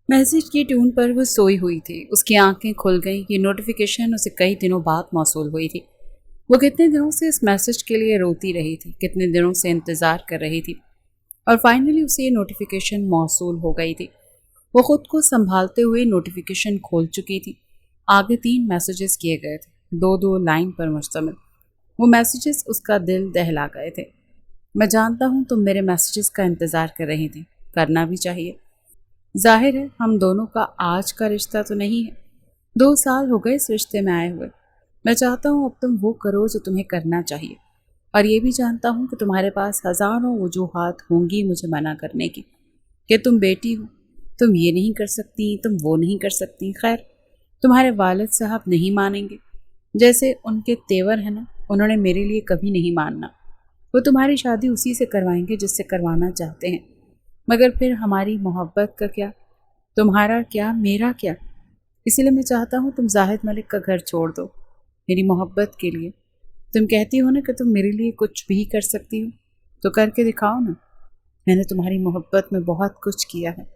Message की tune पर वो सोई हुई थी। उसकी आंखें खुल गईं। ये नोटिफिकेशन उसे कई दिनों बाद मौसूल हुई थी। वो कितने दिनों से इस मैसेज के लिए रोती रही थी, कितने दिनों से इंतज़ार कर रही थी, और फाइनली उसे ये नोटिफिकेशन मौसूल हो गई थी। वो खुद को संभालते हुए नोटिफिकेशन खोल चुकी थी। आगे 3 मैसेजेस किए गए थे, दो दो लाइन पर मुश्तमिल। वो मैसेजेस उसका दिल दहला गए थे। मैं जानता हूँ तुम मेरे मैसेजेस का इंतज़ार कर रही थी, करना भी चाहिए। जाहिर है हम दोनों का आज का रिश्ता तो नहीं है। 2 साल हो गए इस रिश्ते में आए हुए। मैं चाहता हूँ अब तुम वो करो जो तुम्हें करना चाहिए, और ये भी जानता हूँ कि तुम्हारे पास हज़ारों वजूहात होंगी मुझे मना करने की, कि तुम बेटी हो, तुम ये नहीं कर सकती, तुम वो नहीं कर सकती। खैर, तुम्हारे वालिद साहब नहीं मानेंगे। जैसे उनके तेवर है ना, उन्होंने मेरे लिए कभी नहीं मानना। वो तुम्हारी शादी उसी से करवाएंगे जिससे करवाना चाहते हैं। मगर फिर हमारी मोहब्बत का क्या? तुम्हारा क्या, मेरा क्या? इसीलिए मैं चाहता हूँ तुम जाहिद मलिक का घर छोड़ दो, मेरी मोहब्बत के लिए। तुम कहती हो ना कि तुम मेरे लिए कुछ भी कर सकती हो, तो करके दिखाओ ना। मैंने तुम्हारी मोहब्बत में बहुत कुछ किया है,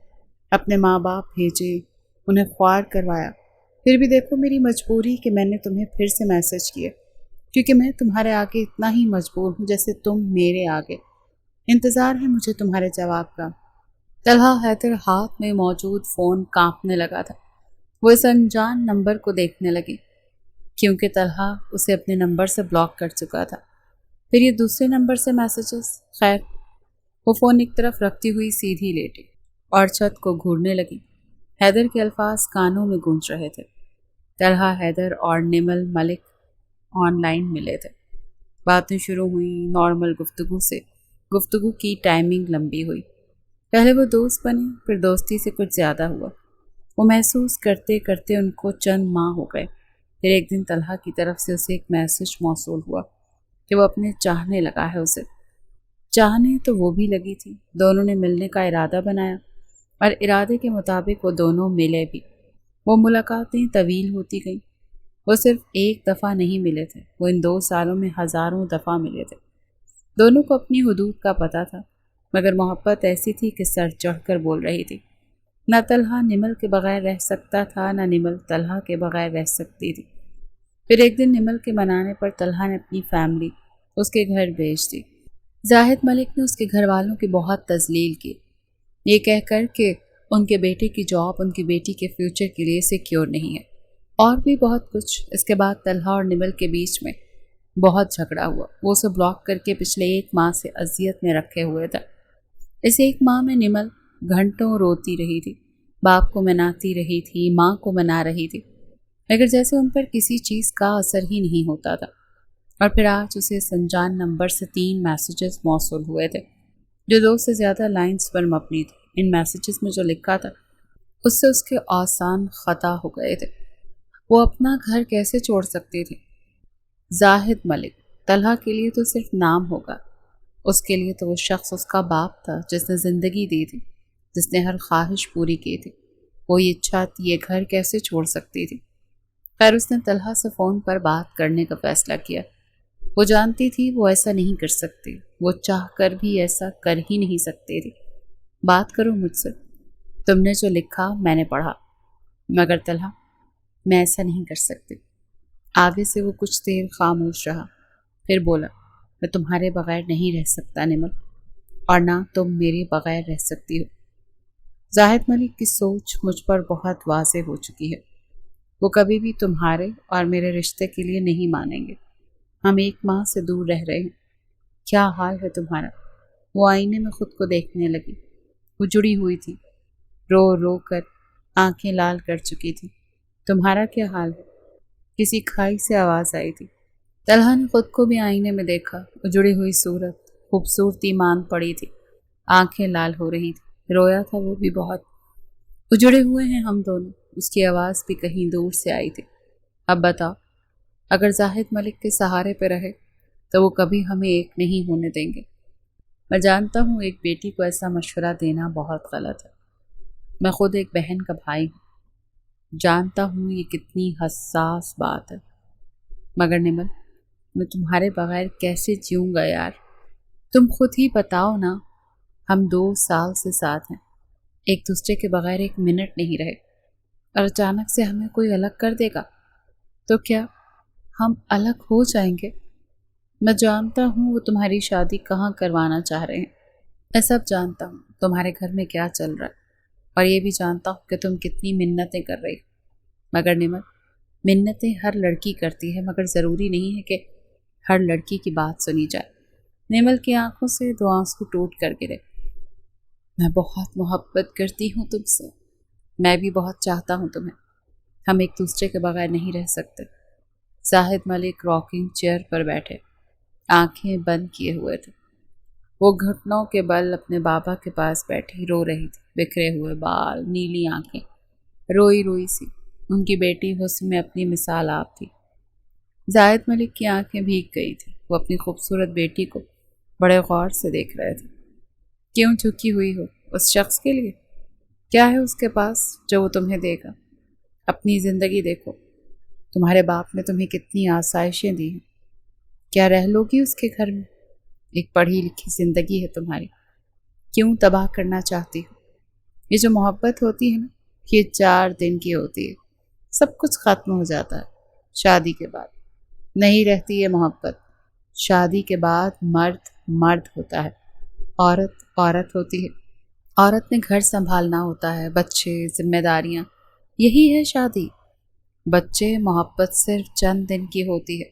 अपने माँ बाप भेजे, उन्हें ख्वार करवाया। फिर भी देखो मेरी मजबूरी कि मैंने तुम्हें फिर से मैसेज किया, क्योंकि मैं तुम्हारे आगे इतना ही मजबूर हूँ जैसे तुम मेरे आगे। इंतज़ार है मुझे तुम्हारे जवाब का। तलहा हैदर हाथ में मौजूद फ़ोन कांपने लगा था। वो इस अनजान नंबर को देखने लगी, क्योंकि तलहा उसे अपने नंबर से ब्लॉक कर चुका था। फिर ये दूसरे नंबर से मैसेजेस। खैर, वो फ़ोन एक तरफ रखती हुई सीधी लेटी और छत को घूरने लगी। हैदर के अल्फाज कानों में गूंज रहे थे। तलहा हैदर और निमल मलिक ऑनलाइन मिले थे। बातें शुरू हुई नॉर्मल गुफ्तगू से। गुफ्तगू की टाइमिंग लंबी हुई। पहले वो दोस्त बने, फिर दोस्ती से कुछ ज़्यादा हुआ। वो महसूस करते करते उनको चंद माह हो गए। फिर एक दिन तलहा की तरफ से उसे एक मैसेज मौसूल हुआ कि वो अपने चाहने लगा है उसे। चाहने तो वो भी लगी थी। दोनों ने मिलने का इरादा बनाया और इरादे के मुताबिक वो दोनों मिले भी। वो मुलाकातें तवील होती गईं। वो सिर्फ एक दफ़ा नहीं मिले थे, वो इन 2 सालों में हज़ारों दफ़ा मिले थे। दोनों को अपनी हुदूद का पता था, मगर मोहब्बत ऐसी थी कि सर चढ़कर बोल रही थी। न तलहा निमल के बगैर रह सकता था, न निमल तलहा के बगैर रह सकती थी। फिर एक दिन निमल के मनाने पर तलहा ने अपनी फैमिली उसके घर भेज दी। जाहिद मलिक ने उसके घर वालों की बहुत तजलील की, ये कहकर कि उनके बेटे की जॉब उनकी बेटी के फ्यूचर के लिए सिक्योर नहीं है, और भी बहुत कुछ। इसके बाद तलहा और निमल के बीच में बहुत झगड़ा हुआ। वो उसे ब्लॉक करके पिछले 1 माह से अजियत में रखे हुए था। इस 1 माह में निमल घंटों रोती रही थी, बाप को मनाती रही थी, माँ को मना रही थी, मगर जैसे उन पर किसी चीज़ का असर ही नहीं होता था। और फिर आज उसे संजान नंबर से 3 मैसेजेस मौसूल हुए थे, जो 2 से ज़्यादा लाइंस पर मबनी थे। इन मैसेजेस में जो लिखा था उससे उसके आसान ख़ता हो गए थे। वो अपना घर कैसे छोड़ सकती थी? जाहिद मलिक तलहा के लिए तो सिर्फ नाम होगा, उसके लिए तो वो शख्स उसका बाप था, जिसने ज़िंदगी दी थी, जिसने हर ख्वाहिश पूरी की थी। वो ये छत, ये घर कैसे छोड़ सकती थी? खैर, उसने तलहा से फ़ोन पर बात करने का फ़ैसला किया। वो जानती थी वो ऐसा नहीं कर सकती, वो चाह कर भी ऐसा कर ही नहीं सकती थी। बात करो मुझसे, तुमने जो लिखा मैंने पढ़ा, मगर तलहा मैं ऐसा नहीं कर सकती। आगे से वो कुछ देर खामोश रहा, फिर बोला, मैं तुम्हारे बगैर नहीं रह सकता निमल, और ना तुम मेरे बगैर रह सकती हो। जाहिद मलिक की सोच मुझ पर बहुत वाज़े हो चुकी है। वो कभी भी तुम्हारे और मेरे रिश्ते के लिए नहीं मानेंगे। हम 1 माह से दूर रह रहे हैं। क्या हाल है तुम्हारा? वो आईने में खुद को देखने लगी। वो जुड़ी हुई थी, रो रो कर आंखें लाल कर चुकी थी। तुम्हारा क्या हाल है? किसी खाई से आवाज़ आई थी। तलहा ने खुद को भी आईने में देखा। उजड़ी हुई सूरत, खूबसूरती मान पड़ी थी, आंखें लाल हो रही थी। रोया था वो भी बहुत। उजड़े हुए हैं हम दोनों, उसकी आवाज़ भी कहीं दूर से आई थी। अब बताओ, अगर जाहिद मलिक के सहारे पे रहे तो वो कभी हमें एक नहीं होने देंगे। मैं जानता हूँ एक बेटी को ऐसा मशवरा देना बहुत गलत है। मैं खुद एक बहन का भाई हूँ, जानता हूँ ये कितनी हसास बात है, मगर निमल, मैं तुम्हारे बगैर कैसे जीऊँगा यार? तुम खुद ही बताओ ना। हम 2 साल से साथ हैं, एक दूसरे के बगैर एक मिनट नहीं रहे और अचानक से हमें कोई अलग कर देगा तो क्या हम अलग हो जाएंगे? मैं जानता हूँ वो तुम्हारी शादी कहाँ करवाना चाह रहे हैं। मैं सब जानता हूँ तुम्हारे घर में क्या चल रहा है, और ये भी जानता हूँ कि तुम कितनी मिन्नतें कर रही हो। मगर निमल, मिन्नतें हर लड़की करती है, मगर ज़रूरी नहीं है कि हर लड़की की बात सुनी जाए। निमल की आंखों से दो आंसू टूट कर गिरे। मैं बहुत मोहब्बत करती हूँ तुमसे, मैं भी बहुत चाहता हूँ तुम्हें। हम एक दूसरे के बगैर नहीं रह सकते। जाहिद मलिक रॉकिंग चेयर पर बैठे, आंखें बंद किए हुए थे। वो घुटनों के बल अपने बाबा के पास बैठी रो रही थी। बिखरे हुए बाल, नीली आंखें, रोई रोई सी। उनकी बेटी हुस्न में अपनी मिसाल आप थी। जाहिद मलिक की आंखें भीग गई थी। वो अपनी खूबसूरत बेटी को बड़े गौर से देख रहे थे। क्यों झुकी हुई हो उस शख्स के लिए? क्या है उसके पास जो वो तुम्हें देगा? अपनी ज़िंदगी देखो, तुम्हारे बाप ने तुम्हें कितनी आसाइशें दी हैं। क्या रह लोगी उसके घर में? एक पढ़ी लिखी ज़िंदगी है तुम्हारी, क्यों तबाह करना चाहती हो? ये जो मोहब्बत होती है ना, ये 4 दिन की होती है, सब कुछ ख़त्म हो जाता है। शादी के बाद नहीं रहती ये मोहब्बत। शादी के बाद मर्द मर्द होता है, औरत औरत होती है। औरत ने घर संभालना होता है, बच्चे, जिम्मेदारियाँ, यही है शादी। बच्चे, मोहब्बत सिर्फ चंद दिन की होती है।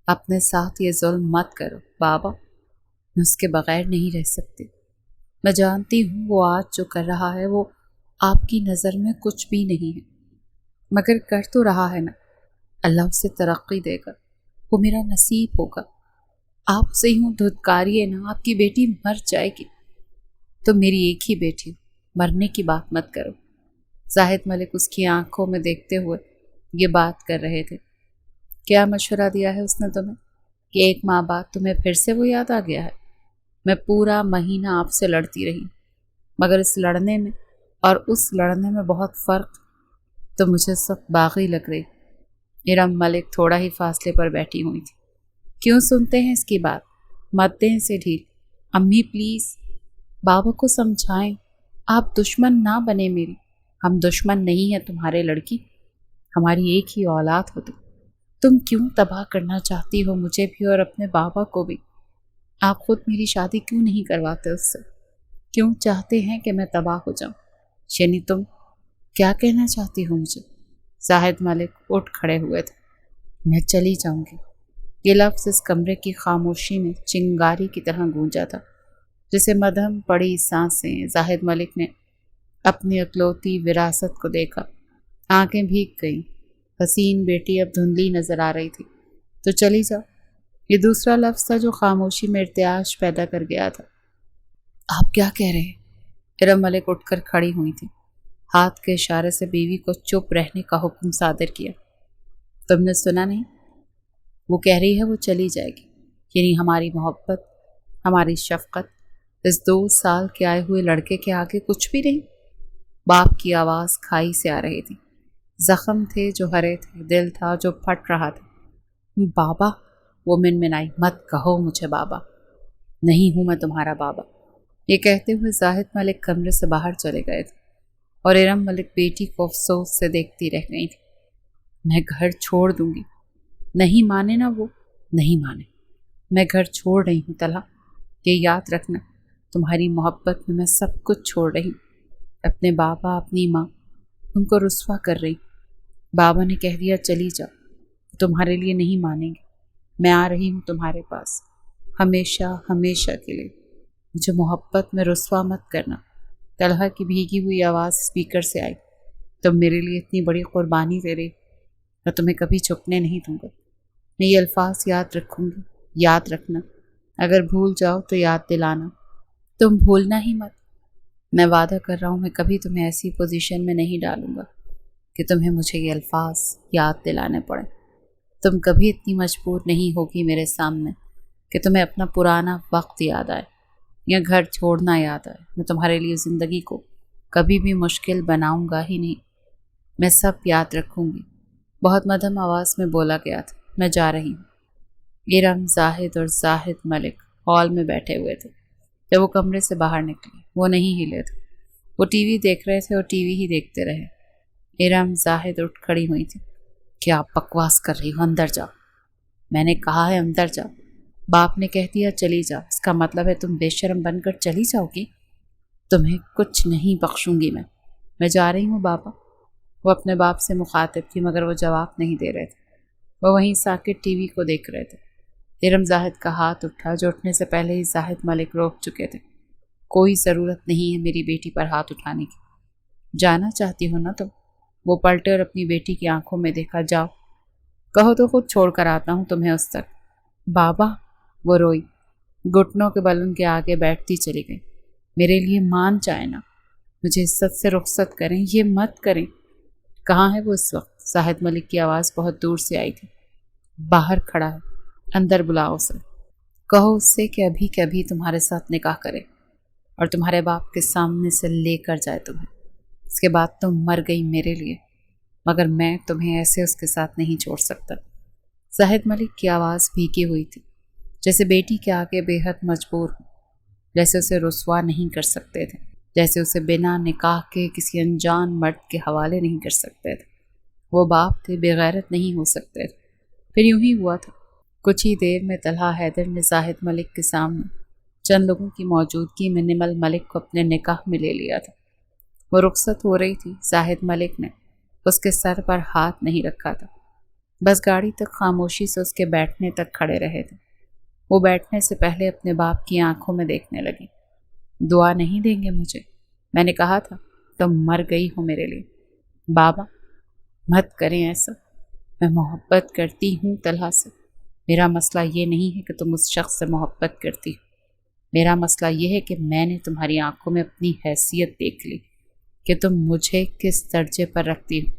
अपने साथ ये जुल्म मत करो बाबा, मैं उसके बगैर नहीं रह सकती। मैं जानती हूँ वो आज जो कर रहा है वो आपकी नज़र में कुछ भी नहीं है, मगर कर तो रहा है ना। अल्लाह उसे तरक्की देगा, वो मेरा नसीब होगा। आप उसे यूँ धुतकारिए ना, आपकी बेटी मर जाएगी। तो मेरी एक ही बेटी, मरने की बात मत करो। जाहिद मलिक उसकी आंखों में देखते हुए ये बात कर रहे थे। क्या मशवरा दिया है उसने तुम्हें कि एक माह बाद तुम्हें फिर से वो याद आ गया है? मैं पूरा महीना आपसे लड़ती रही, मगर इस लड़ने में और उस लड़ने में बहुत फ़र्क, तो मुझे सब बागी लग रही। इरम मलिक थोड़ा ही फासले पर बैठी हुई थी। क्यों सुनते हैं इसकी बात? मत दें इसे ढील। अम्मी प्लीज़, बाबा को समझाएं। आप दुश्मन ना बने मेरी। हम दुश्मन नहीं हैं तुम्हारे लड़की, हमारी एक ही औलाद हो तुम क्यों तबाह करना चाहती हो मुझे भी और अपने बाबा को भी? आप खुद मेरी शादी क्यों नहीं करवाते उससे? क्यों चाहते हैं कि मैं तबाह हो जाऊं? यानी तुम क्या कहना चाहती हो मुझे? जाहिद मलिक उठ खड़े हुए थे। मैं चली जाऊंगी। ये लफ्ज़ इस कमरे की खामोशी में चिंगारी की तरह गूंजा था, जिसे मदहम पड़ी सांसें। जाहिद मलिक ने अपनी अकलौती विरासत को देखा। आंखें भीग गईं। हसीन बेटी अब धुंधली नजर आ रही थी। तो चली जाओ, ये दूसरा लफ्ज़ था जो खामोशी में इर्तियाश पैदा कर गया था। आप क्या कह रहे हैं? इरम मलिक उठकर खड़ी हुई थी। हाथ के इशारे से बीवी को चुप रहने का हुक्म सादिर किया। तुमने सुना नहीं? वो कह रही है वो चली जाएगी, यानी हमारी मोहब्बत, हमारी शफकत इस 2 साल के आए हुए लड़के के आगे कुछ भी नहीं। बाप की आवाज़ खाई से आ रही थी। जख्म थे जो हरे थे, दिल था जो फट रहा था। बाबा, वो मिनमिनाई, मत कहो मुझे बाबा, नहीं हूँ मैं तुम्हारा बाबा। ये कहते हुए जाहिद मलिक कमरे से बाहर चले गए थे और इरम मलिक बेटी को अफसोस से देखती रह गई थी। मैं घर छोड़ दूंगी। नहीं माने ना वो, नहीं माने। मैं घर छोड़ रही हूँ तला, ये याद रखना। तुम्हारी मोहब्बत में मैं सब कुछ छोड़ रही हूँ। अपने बाबा, अपनी माँ, उनको रुस्वा कर रही। बाबा ने कह दिया चली जाओ, तुम्हारे लिए नहीं मानेंगे। मैं आ रही हूँ तुम्हारे पास, हमेशा हमेशा के लिए। मुझे मोहब्बत में रुस्वा मत करना। तलहा की भीगी हुई आवाज़ स्पीकर से आई। तुम मेरे लिए इतनी बड़ी कुर्बानी दे रही, मैं तुम्हें कभी झुकने नहीं दूंगा। मैं ये अल्फाज याद रखूंगी, याद रखना। अगर भूल जाओ तो याद दिलाना। तुम भूलना ही मत। मैं वादा कर रहा हूँ मैं कभी तुम्हें ऐसी पोजीशन में नहीं डालूंगा कि तुम्हें मुझे ये अल्फाज याद दिलाने पड़े। तुम कभी इतनी मजबूर नहीं होगी मेरे सामने कि तुम्हें अपना पुराना वक्त याद आए या घर छोड़ना याद आए। मैं तुम्हारे लिए ज़िंदगी को कभी भी मुश्किल बनाऊंगा ही नहीं। मैं सब याद रखूंगी। बहुत मध्यम आवाज़ में बोला गया था। मैं जा रही हूँ। इरम, जाहिद और जाहिद मलिक हॉल में बैठे हुए थे। जब वो कमरे से बाहर निकले वो नहीं हिले थे। وہ ٹی وی دیکھ رہے تھے اور ٹی وی ہی دیکھتے رہے۔ ارم زاہد اٹھ کھڑی ہوئی تھی۔ کیا بکواس کر رہی ہو، اندر جاؤ۔ میں نے کہا ہے اندر جاؤ۔ باپ نے کہہ دیا چلی جاؤ، اس کا مطلب ہے تم بے شرم بن کر چلی جاؤ گی؟ تمہیں کچھ نہیں بخشوں گی میں جا رہی ہوں بابا۔ وہ اپنے باپ سے مخاطب تھی مگر وہ جواب نہیں دے رہے تھے۔ وہ وہیں ساکت ٹی وی کو دیکھ رہے تھے۔ ارم زاہد کا ہاتھ اٹھا جو اٹھنے سے پہلے ہی زاہد ملک روک چکے تھے۔ کوئی ضرورت نہیں ہے میری بیٹی پر ہاتھ اٹھانے کی۔ جانا چاہتی ہو نا تم؟ وہ پلٹے اور اپنی بیٹی کی آنکھوں میں دیکھا۔ جاؤ، کہو تو خود چھوڑ کر آتا ہوں تمہیں اس تک۔ بابا، وہ روئی، گھٹنوں کے بل ان کے آگے بیٹھتی چلی گئی۔ میرے لیے مان جائے نا، مجھے عزت سے رخصت کریں، یہ مت کریں۔ کہاں ہے وہ اس وقت؟ زاہد ملک کی آواز بہت دور سے آئی تھی۔ باہر کھڑا ہے، اندر بلاؤ اسے۔ کہو اس سے کہ ابھی تمہارے ساتھ نکاح کرے اور تمہارے باپ کے سامنے سے لے کر جائے تمہیں۔ اس کے بعد تم مر گئی میرے لیے، مگر میں تمہیں ایسے اس کے ساتھ نہیں چھوڑ سکتا۔ زاہد ملک کی آواز بھیگی ہوئی تھی، جیسے بیٹی کے آگے بے حد مجبور ہو، جیسے اسے رسوا نہیں کر سکتے تھے، جیسے اسے بنا نکاح کے کسی انجان مرد کے حوالے نہیں کر سکتے تھے۔ وہ باپ تھے، بے غیرت نہیں ہو سکتے تھے۔ پھر یوں ہی ہوا تھا۔ کچھ ہی دیر میں طلحہ حیدر نے زاہد ملک کے سامنے چند لوگوں کی موجودگی میں نمل ملک کو اپنے نکاح میں لے لیا تھا۔ وہ رخصت ہو رہی تھی، زاہد ملک نے اس کے سر پر ہاتھ نہیں رکھا تھا، بس گاڑی تک خاموشی سے اس کے بیٹھنے تک کھڑے رہے تھے۔ وہ بیٹھنے سے پہلے اپنے باپ کی آنکھوں میں دیکھنے لگی۔ دعا نہیں دیں گے مجھے؟ میں نے کہا تھا تم مر گئی ہو میرے لیے۔ بابا مت کریں ایسا، میں محبت کرتی ہوں طلحہ سے۔ میرا مسئلہ یہ نہیں ہے کہ تم اس شخص سے محبت کرتی ہو، میرا مسئلہ یہ ہے کہ میں نے تمہاری آنکھوں میں اپنی حیثیت دیکھ لی کہ تم مجھے کس درجے پر رکھتی ہو۔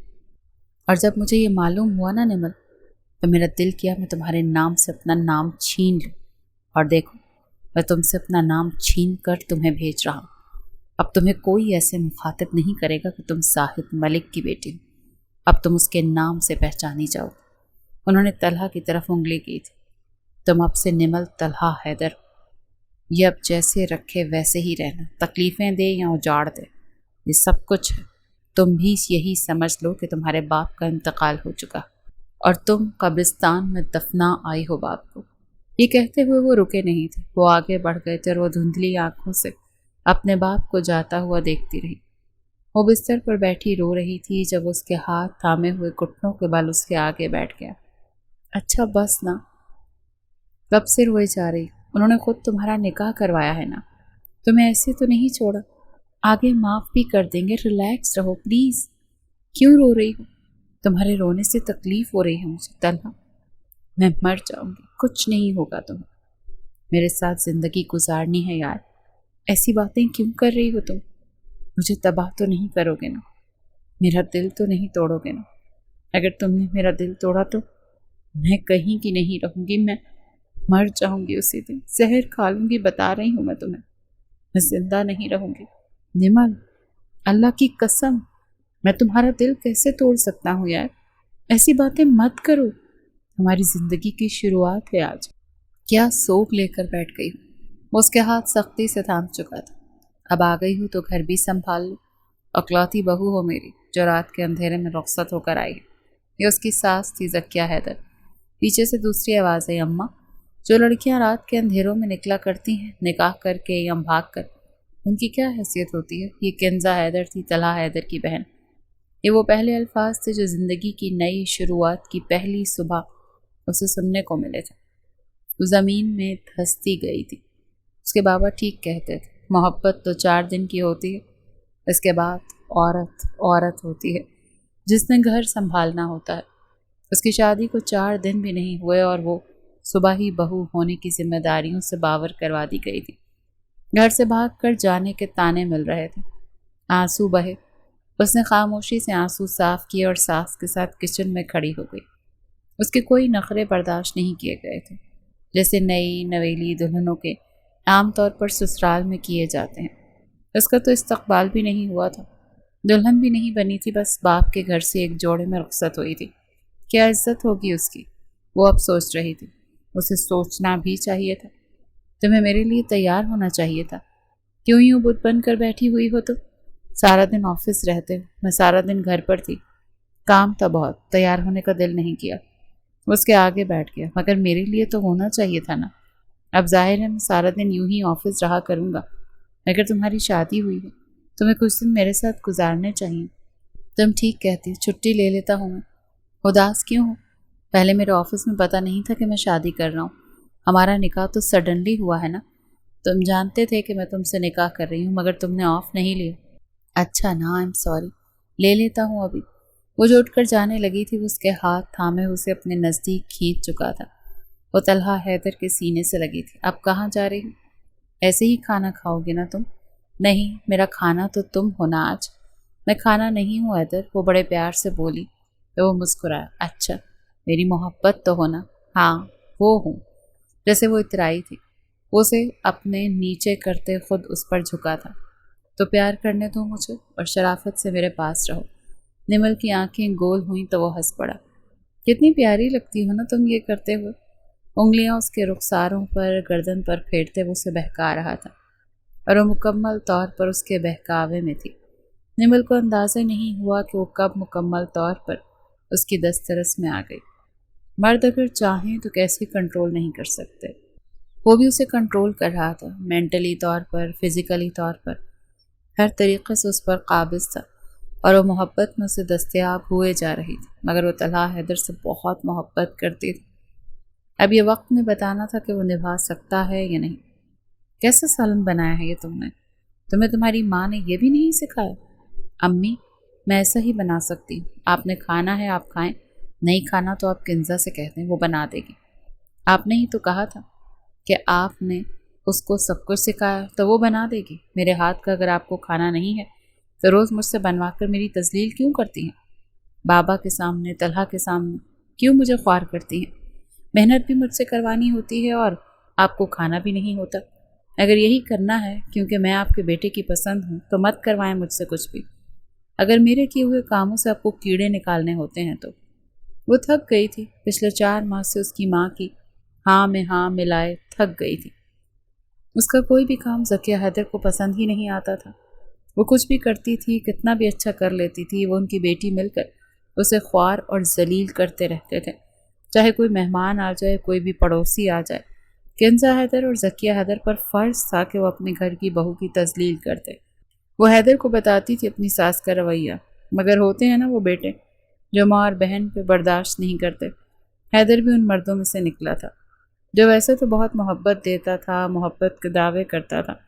اور جب مجھے یہ معلوم ہوا نا نمل، تو میرا دل کیا میں تمہارے نام سے اپنا نام چھین لوں۔ اور دیکھو، میں تم سے اپنا نام چھین کر تمہیں بھیج رہا ہوں۔ اب تمہیں کوئی ایسے مخاطب نہیں کرے گا کہ تم زاہد ملک کی بیٹی ہو۔ اب تم اس کے نام سے پہچانی جاؤ۔ انہوں نے طلحہ کی طرف انگلی کی تھی۔ تم اب سے نمل طلحہ حیدر ہو۔ یہ اب جیسے رکھے ویسے ہی رہنا، تکلیفیں دے یا اجاڑ دے، یہ سب کچھ ہے۔ تم بھی یہی سمجھ لو کہ تمہارے باپ کا انتقال ہو چکا اور تم قبرستان میں دفنا آئی ہو باپ کو۔ یہ کہتے ہوئے وہ رکے نہیں تھے، وہ آگے بڑھ گئے تھے اور وہ دھندلی آنکھوں سے اپنے باپ کو جاتا ہوا دیکھتی رہی۔ وہ بستر پر بیٹھی رو رہی تھی جب اس کے ہاتھ تھامے ہوئے گھٹنوں کے بل اس کے آگے بیٹھ گیا۔ اچھا بس نا، کب سے روئے جا رہی؟ انہوں نے خود تمہارا نکاح کروایا ہے نا، تمہیں ایسے تو نہیں چھوڑا، آگے معاف بھی کر دیں گے، ریلیکس رہو پلیز۔ کیوں رو رہی ہو؟ تمہارے رونے سے تکلیف ہو رہی ہے مجھے طلحہ۔ میں مر جاؤں گی، کچھ نہیں ہوگا تمہیں، میرے ساتھ زندگی گزارنی ہے یار۔ ایسی باتیں کیوں کر رہی ہو تم؟ مجھے تباہ تو نہیں کرو گے نا، میرا دل تو نہیں توڑو گے نا؟ اگر تم نے میرا دل توڑا تو میں کہیں کی نہیں رہوں گی، میں مر جاؤں گی اسی دن، زہر کھا لوں گی، بتا رہی ہوں میں تمہیں، میں زندہ نہیں رہوں گی۔ نمل، اللہ کی قسم، میں تمہارا دل کیسے توڑ سکتا ہوں یار؟ ایسی باتیں مت کرو، ہماری زندگی کی شروعات ہے آج۔ کیا سوگ لے کر بیٹھ گئی ہوں؟ وہ اس کے ہاتھ سختی سے تھام چکا تھا۔ اب آ گئی ہوں تو گھر بھی سنبھال لو، اکلوتی بہو ہو میری جو رات کے اندھیرے میں رخصت ہو کر آئی ہے۔ یہ اس کی ساس تھی زکیہ حیدر۔ پیچھے سے دوسری آواز ہے، اماں، جو لڑکیاں رات کے اندھیروں میں نکلا کرتی ہیں نکاح کر کے یا بھاگ کر، ان کی کیا حیثیت ہوتی ہے؟ یہ کنزہ حیدر تھی، طلحہ حیدر کی بہن۔ یہ وہ پہلے الفاظ تھے جو زندگی کی نئی شروعات کی پہلی صبح اسے سننے کو ملے تھے۔ وہ زمین میں دھستی گئی تھی۔ اس کے بابا ٹھیک کہتے تھے، محبت تو 4 دن کی ہوتی ہے، اس کے بعد عورت ہوتی ہے جس نے گھر سنبھالنا ہوتا ہے۔ اس کی شادی کو 4 دن بھی نہیں ہوئے اور وہ صبح ہی بہو ہونے کی ذمہ داریوں سے باور کروا دی گئی تھی۔ گھر سے بھاگ کر جانے کے تانے مل رہے تھے، آنسو بہے۔ اس نے خاموشی سے آنسو صاف کیے اور ساس کے ساتھ کچن میں کھڑی ہو گئی۔ اس کے کوئی نخرے برداشت نہیں کیے گئے تھے، جیسے نئی نویلی دلہنوں کے عام طور پر سسرال میں کیے جاتے ہیں۔ اس کا تو استقبال بھی نہیں ہوا تھا، دلہن بھی نہیں بنی تھی، بس باپ کے گھر سے ایک جوڑے میں رخصت ہوئی تھی۔ کیا عزت ہوگی اس کی؟ وہ اب سوچ رہی تھی۔ اسے سوچنا بھی چاہیے تھا۔ تمہیں میرے لیے تیار ہونا چاہیے تھا، کیوں یوں بت بن کر بیٹھی ہوئی ہو؟ تو सारा दिन ऑफिस रहते हो, मैं सारा दिन घर पर थी, काम था बहुत, तैयार होने का दिल नहीं किया। उसके आगे बैठ गया। मगर मेरे लिए तो होना चाहिए था ना। अब जाहिर है मैं सारा दिन यूं ही ऑफिस रहा करूँगा। अगर तुम्हारी शादी हुई है तुम्हें कुछ दिन मेरे साथ गुजारने चाहिए। तुम ठीक कहती, छुट्टी ले लेता हूँ मैं। उदास क्यों हो? पहले मेरे ऑफिस में पता नहीं था कि मैं शादी कर रहा हूँ। हमारा निकाह तो सडनली हुआ है ना। तुम जानते थे कि मैं तुमसे निकाह कर रही हूँ, मगर तुमने ऑफ नहीं लिया। अच्छा ना, आई एम सॉरी, ले लेता हूँ अभी। वो जो उठकर जाने लगी थी, उसके हाथ थामे उसे अपने नज़दीक खींच चुका था। वो तलहा हैदर के सीने से लगी थी। अब कहाँ जा रही हो? ऐसे ही खाना खाओगे ना तुम? नहीं, मेरा खाना तो तुम हो ना आज। मैं खाना नहीं हूँ हैदर, वो बड़े प्यार से बोली। तो वो मुस्कुराया। अच्छा, मेरी मोहब्बत तो हो ना? हाँ, वो हूँ। जैसे वो इतराई थी। उसे अपने नीचे करते खुद उस पर झुका था। तो प्यार करने दो मुझे और शराफत से मेरे पास रहो। निमल की आंखें गोल हुई तो वो हंस पड़ा। कितनी प्यारी लगती हो ना तुम ये करते हुए। उंगलियां उसके रुखसारों पर, गर्दन पर फेरते वो उसे बहका रहा था और वो मुकम्मल तौर पर उसके बहकावे में थी। निमल को अंदाज़ा नहीं हुआ कि वो कब मुकम्मल तौर पर उसकी दस्तरस में आ गई। मर्द अगर चाहें तो कैसे कंट्रोल नहीं कर सकते। वो भी उसे कंट्रोल कर रहा था, मेंटली तौर पर, फिज़िकली तौर पर, हर तरीक़े से उस पर काबिज़ था और वो मोहब्बत में उसे दस्तयाब हुए जा रही थी। मगर वो तलहा हैदर से बहुत मोहब्बत करती थी। अब ये वक्त ने बताना था कि वो निभा सकता है या नहीं। कैसा सालन बनाया है ये तुमने? तुम्हें तुम्हारी माँ ने ये भी नहीं सिखाया? अम्मी, मैं ऐसा ही बना सकती हूँ। आपने खाना है आप खाएं, नहीं खाना तो आप किंजा से कह दें, वो बना देगी। आपने ही तो कहा था कि आपने उसको सब कुछ सिखाया, तो वो बना देगी। मेरे हाथ का अगर आपको खाना नहीं है तो रोज़ मुझसे बनवा कर मेरी तजलील क्यों करती हैं? बाबा के सामने, तलहा के सामने क्यों मुझे ख्वार करती हैं? मेहनत भी मुझसे करवानी होती है और आपको खाना भी नहीं होता। अगर यही करना है क्योंकि मैं आपके बेटे की पसंद हूँ तो मत करवाएं मुझसे कुछ भी। अगर मेरे किए हुए कामों से आपको कीड़े निकालने होते हैं तो। वो थक गई थी। पिछले 4 माह से उसकी माँ की हाँ में हाँ मिलाए थक गई थी। उसका कोई भी काम ज़किया हैदर को पसंद ही नहीं आता था। वो कुछ भी करती थी, कितना भी अच्छा कर लेती थी, वो उनकी बेटी मिलकर उसे ख्वार और जलील करते रहते थे। चाहे कोई मेहमान आ जाए, कोई भी पड़ोसी आ जाए, किंजा हैदर और ज़किया हैदर पर फ़र्ज़ था कि वो अपने घर की बहू की तजलील करते। वो हैदर को बताती थी अपनी सास का रवैया, मगर होते हैं ना वो बेटे जो माँ और बहन पे बर्दाश्त नहीं करते। हैदर भी उन मर्दों में से निकला था जो वैसे तो बहुत मोहब्बत देता था, मोहब्बत के दावे करता था,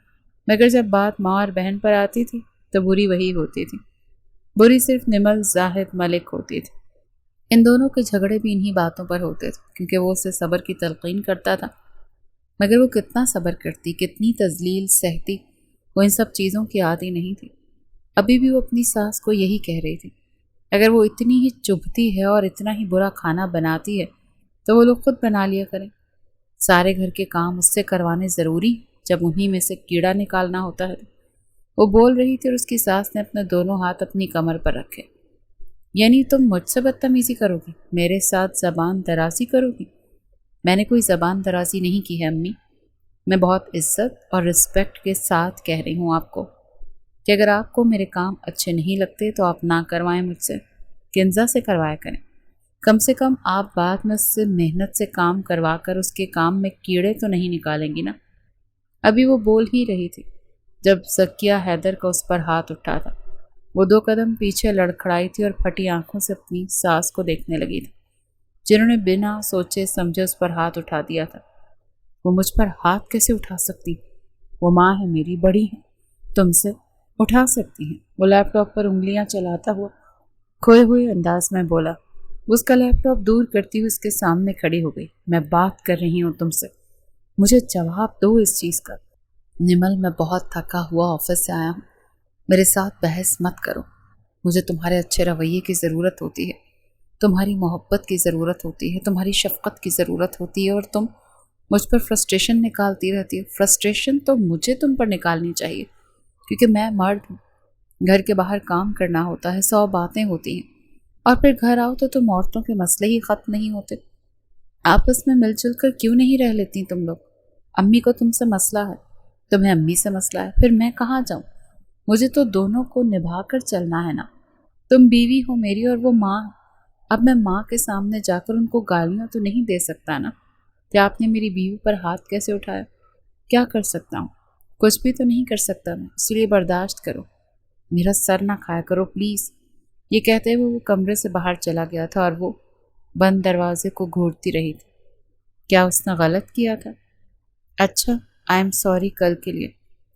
मगर जब बात माँ और बहन पर आती थी तो बुरी वही होती थी। बुरी सिर्फ निमल जाहिद मलिक होती थी। इन दोनों के झगड़े भी इन्हीं बातों पर होते थे, क्योंकि वो उसे सब्र की तलकीन करता था। मगर वो कितना सब्र करती, कितनी तजलील सहती, वो इन सब चीज़ों की आदी नहीं थी। अभी भी वो अपनी सास को यही कह रही थी, अगर वो इतनी ही चुभती है और इतना ही बुरा खाना बनाती है तो वो लोग खुद बना लिया करें। सारे घर के काम उससे करवाने ज़रूरी जब उन्हीं में से कीड़ा निकालना होता है। वो बोल रही थी और उसकी सास ने अपने दोनों हाथ अपनी कमर पर रखे। यानी तुम मुझसे बदतमीज़ी करोगी, मेरे साथ ज़बान दराजी करोगी? मैंने कोई ज़बान दराजी नहीं की है अम्मी। मैं बहुत इज्जत और रिस्पेक्ट के साथ कह रही हूँ आपको कि अगर आपको मेरे काम अच्छे नहीं लगते तो आप ना करवाएं मुझसे, किंजा से करवाया करें। कम से कम आप बाद में उससे मेहनत से काम करवा कर उसके काम में कीड़े तो नहीं निकालेंगी ना। अभी वो बोल ही रही थी जब ज़किया हैदर का उस पर हाथ उठा था। वो 2 कदम पीछे लड़खड़ाई थी और फटी आंखों से अपनी सास को देखने लगी थी, जिन्होंने बिना सोचे समझे उस पर हाथ उठा दिया था। वो मुझ पर हाथ कैसे उठा सकती? वो माँ है मेरी, बड़ी है, तुमसे उठा सकती हैं। वो लैपटॉप पर उंगलियां चलाता हुआ खोए हुए अंदाज में बोला। उसका लैपटॉप दूर करती हुई उसके सामने खड़ी हो गई। मैं बात कर रही हूँ तुमसे, मुझे जवाब दो इस चीज़ का। निमल, मैं बहुत थका हुआ ऑफिस से आया हूँ, मेरे साथ बहस मत करो। मुझे तुम्हारे अच्छे रवैये की ज़रूरत होती है, तुम्हारी मोहब्बत की ज़रूरत होती है, तुम्हारी शफ़क़त की ज़रूरत होती है, और तुम मुझ पर फ्रस्ट्रेशन निकालती रहती हो। फ्रस्ट्रेशन तो मुझे तुम पर निकालनी चाहिए, क्योंकि मैं मर्द हूँ, घर के बाहर काम करना होता है, 100 बातें होती हैं, और फिर घर आओ तो तुम औरतों के मसले ही ख़त्म नहीं होते। आपस में मिलजुल कर क्यों नहीं रह लेती तुम लोग? अम्मी को तुमसे मसला है, तुम्हें अम्मी से मसला है, फिर मैं कहाँ जाऊँ? مجھے تو دونوں کو نبھا کر چلنا ہے نا. تم بیوی ہو میری اور وہ ماں. اب میں ماں کے سامنے جا کر ان کو گالیاں تو نہیں دے سکتا نا کہ آپ نے میری بیوی پر ہاتھ کیسے اٹھایا. کیا کر سکتا ہوں؟ کچھ بھی تو نہیں کر سکتا میں، اس لیے برداشت کرو. میرا سر نہ کھایا کرو پلیز. یہ کہتے ہوئے وہ کمرے سے باہر چلا گیا تھا اور وہ بند دروازے کو گھورتی رہی تھی. کیا اس نے غلط کیا تھا؟ اچھا، آئی ایم سوری کل کے لیے.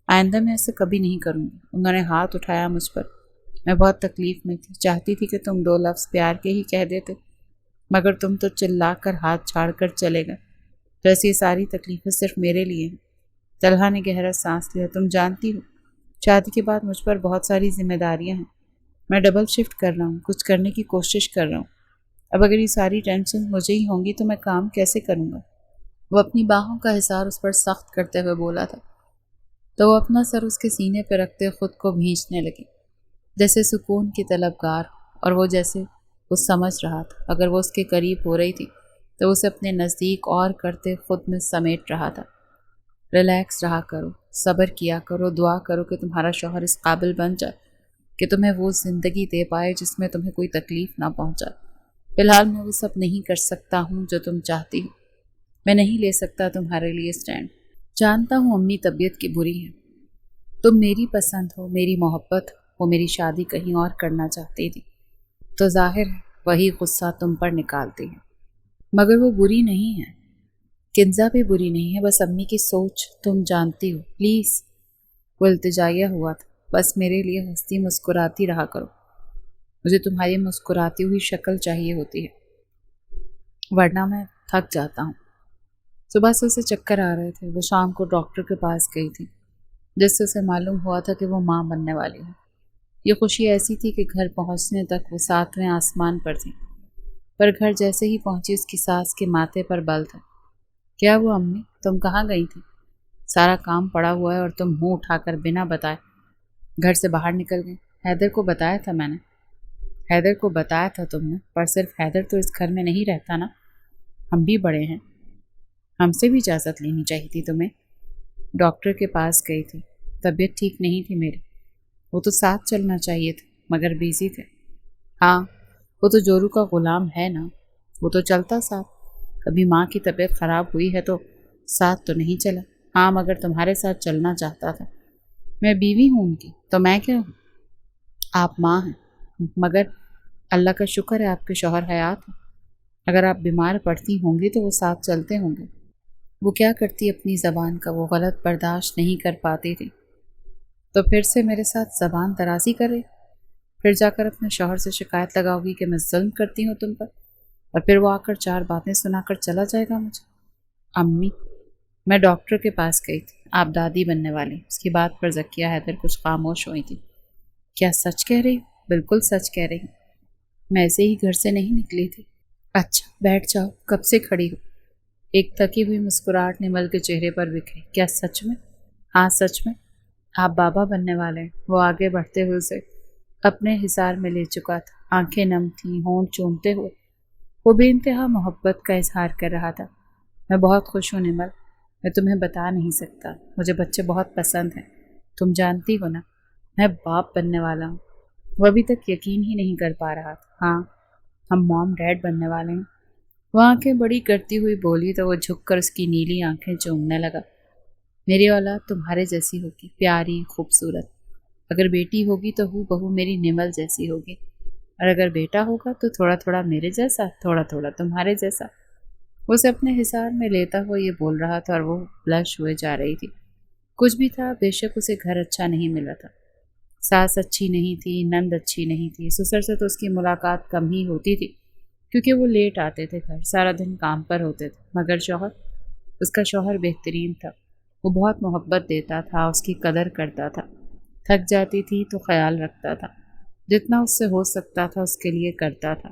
آئندہ میں ایسے کبھی نہیں کروں گی. انہوں نے ہاتھ اٹھایا مجھ پر. میں بہت تکلیف میں تھی، چاہتی تھی کہ تم 2 لفظ پیار کے ہی کہہ دیتے، مگر تم تو چلا کر ہاتھ چھاڑ کر چلے گئے. ویسے یہ ساری تکلیفیں صرف میرے لیے ہیں. طلحہ نے گہرا سانس لیا. تم جانتی ہو شادی کے بعد مجھ پر بہت ساری ذمہ داریاں ہیں. میں ڈبل شفٹ کر رہا ہوں، کچھ کرنے کی کوشش کر رہا ہوں. اب اگر یہ ساری ٹینشن مجھے ہی ہوں گی تو میں کام کیسے کروں گا؟ وہ اپنی باہوں کا حصار اس پر سخت کرتے ہوئے بولا تھا تو وہ اپنا سر اس کے سینے پہ رکھتے خود کو بھینچنے لگی، جیسے سکون کی طلبگار. اور وہ جیسے وہ سمجھ رہا تھا اگر وہ اس کے قریب ہو رہی تھی تو اسے اپنے نزدیک اور کرتے خود میں سمیٹ رہا تھا. ریلیکس رہا کرو، صبر کیا کرو، دعا کرو کہ تمہارا شوہر اس قابل بن جائے کہ تمہیں وہ زندگی دے پائے جس میں تمہیں کوئی تکلیف نہ پہنچائے. فی الحال میں وہ سب نہیں کر سکتا ہوں جو تم چاہتی ہو. میں نہیں لے سکتا تمہارے لیے اسٹینڈ. جانتا ہوں امی طبیعت کی بری ہے، تم میری پسند ہو، میری محبت ہو. وہ میری شادی کہیں اور کرنا چاہتی تھی تو ظاہر ہے وہی غصہ تم پر نکالتی ہے. مگر وہ بری نہیں ہے، کنزا بھی بری نہیں ہے، بس امی کی سوچ تم جانتی ہو. پلیز. وہ التجائیہ ہوا تھا. بس میرے لیے ہنستی مسکراتی رہا کرو. مجھے تمہاری مسکراتی ہوئی شکل چاہیے ہوتی ہے، ورنہ میں تھک جاتا ہوں. صبح سے اسے چکر آ رہے تھے. وہ شام کو ڈاکٹر کے پاس گئی تھی جس سے اسے معلوم ہوا تھا کہ وہ ماں بننے والی ہے. یہ خوشی ایسی تھی کہ گھر پہنچنے تک وہ 7ویں آسمان پر تھی، پر گھر جیسے ہی پہنچی اس کی ساس کے ماتھے پر بل تھا. کیا وہ امی؟ تم کہاں گئی تھی؟ سارا کام پڑا ہوا ہے اور تم منہ اٹھا کر بنا بتائے گھر سے باہر نکل گئی. حیدر کو بتایا تھا میں نے. حیدر کو بتایا تھا تم نے، پر صرف حیدر تو اس گھر میں نہیں رہتا نا. ہم بھی بڑے ہیں، ہم سے بھی اجازت لینی چاہیے تھی تمہیں. ڈاکٹر کے پاس گئی تھی، طبیعت ٹھیک نہیں تھی میری. وہ تو ساتھ چلنا چاہیے تھا مگر بیزی تھے. ہاں، وہ تو جورو کا غلام ہے نا، وہ تو چلتا ساتھ. کبھی ماں کی طبیعت خراب ہوئی ہے تو ساتھ تو نہیں چلا. ہاں مگر تمہارے ساتھ چلنا چاہتا تھا. میں بیوی ہوں ان کی تو میں کیا ہوں؟ آپ ماں ہیں، مگر اللہ کا شکر ہے آپ کے شوہر حیات ہیں. اگر آپ بیمار پڑتی ہوں گی تو وہ ساتھ چلتے ہوں گے. وہ کیا کرتی اپنی زبان کا وہ غلط برداشت نہیں کر پاتی تھی تو پھر سے میرے ساتھ زبان درازی کرے. پھر جا کر اپنے شوہر سے شکایت لگاؤ گی کہ میں ظلم کرتی ہوں تم پر، اور پھر وہ آ کر 4 باتیں سنا کر چلا جائے گا مجھے. امی، میں ڈاکٹر کے پاس گئی تھی، آپ دادی بننے والی. اس کی بات پر ذکیہ حیدر کچھ خاموش ہوئی تھی. کیا سچ کہہ رہی ہوں؟ بالکل سچ کہہ رہی ہوں، میں ایسے ہی گھر سے نہیں نکلی تھی. اچھا بیٹھ جاؤ، کب سے کھڑی ہو؟ ایک تھکی ہوئی مسکراہٹ نمل کے چہرے پر بکھری. کیا سچ میں؟ ہاں سچ میں، آپ بابا بننے والے ہیں. وہ آگے بڑھتے ہوئے اسے اپنے حصار میں لے چکا تھا. آنکھیں نم تھیں، ہونٹ چومتے ہوئے وہ بے انتہا محبت کا اظہار کر رہا تھا. میں بہت خوش ہوں نمل، میں تمہیں بتا نہیں سکتا. مجھے بچے بہت پسند ہیں، تم جانتی ہو نا. میں باپ بننے والا ہوں. وہ ابھی تک یقین ہی نہیں کر پا رہا تھا. ہاں، ہم موم ڈیڈ بننے والے ہیں. وہ آنکھیں بڑی کرتی ہوئی بولی تو وہ جھک کر اس کی نیلی آنکھیں چومنے لگا. میری اولاد تمہارے جیسی ہوگی، پیاری، خوبصورت. اگر بیٹی ہوگی تو ہو بہو میری نمل جیسی ہوگی، اور اگر بیٹا ہوگا تو تھوڑا تھوڑا میرے جیسا، تھوڑا تھوڑا تمہارے جیسا. وہ اسے اپنے حصار میں لیتا ہوا یہ بول رہا تھا اور وہ بلش ہوئے جا رہی تھی. کچھ بھی تھا، بے شک اسے گھر اچھا نہیں ملا تھا. ساس اچھی نہیں تھی، نند اچھی نہیں تھی. سسر سے تو اس کی ملاقات کم ہی ہوتی تھی کیونکہ وہ لیٹ آتے تھے گھر، سارا دن کام پر ہوتے تھے. مگر شوہر، اس کا شوہر بہترین تھا. وہ بہت محبت دیتا تھا، اس کی قدر کرتا تھا. تھک جاتی تھی تو خیال رکھتا تھا. جتنا اس سے ہو سکتا تھا اس کے لیے کرتا تھا.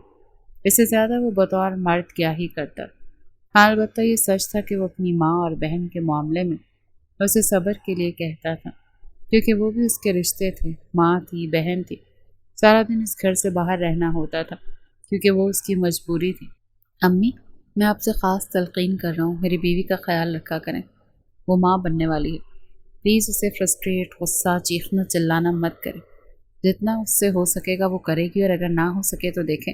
اس سے زیادہ وہ بطور مرد کیا ہی کرتا. ہاں البتہ یہ سچ تھا کہ وہ اپنی ماں اور بہن کے معاملے میں اسے صبر کے لیے کہتا تھا، کیونکہ وہ بھی اس کے رشتے تھے. ماں تھی، بہن تھی. سارا دن اس گھر سے باہر رہنا ہوتا تھا کیونکہ وہ اس کی مجبوری تھی. امی، میں آپ سے خاص تلقین کر رہا ہوں، میری بیوی کا خیال رکھا کریں، وہ ماں بننے والی ہے. پلیز اسے فرسٹریٹ، غصہ، چیخنا چلانا مت کرے۔ جتنا اس سے ہو سکے گا وہ کرے گی، اور اگر نہ ہو سکے تو دیکھیں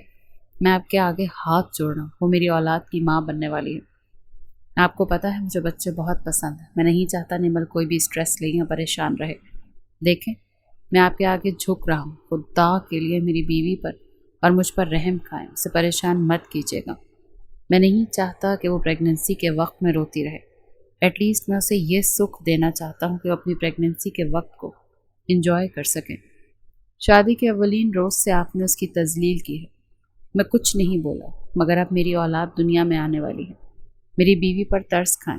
میں آپ کے آگے ہاتھ جوڑ رہا ہوں، وہ میری اولاد کی ماں بننے والی ہے۔ آپ کو پتہ ہے مجھے بچے بہت پسند ہیں، میں نہیں چاہتا نمل کوئی بھی اسٹریس لے یا پریشان رہے۔ دیکھیں میں آپ کے آگے جھک رہا ہوں، خدا کے لیے میری بیوی پر اور مجھ پر رحم کھائیں، اسے پریشان مت کیجیے گا۔ میں نہیں چاہتا کہ وہ پریگننسی کے وقت میں روتی رہے۔ ایٹ لیسٹ میں اسے یہ سکھ دینا چاہتا ہوں کہ وہ اپنی پریگننسی کے وقت کو انجوائے کر سکیں۔ شادی کے اولین روز سے آپ نے اس کی تذلیل کی ہے۔ میں کچھ نہیں بولا، مگر اب میری اولاد دنیا میں آنے والی ہے، میری بیوی پر ترس کھائیں۔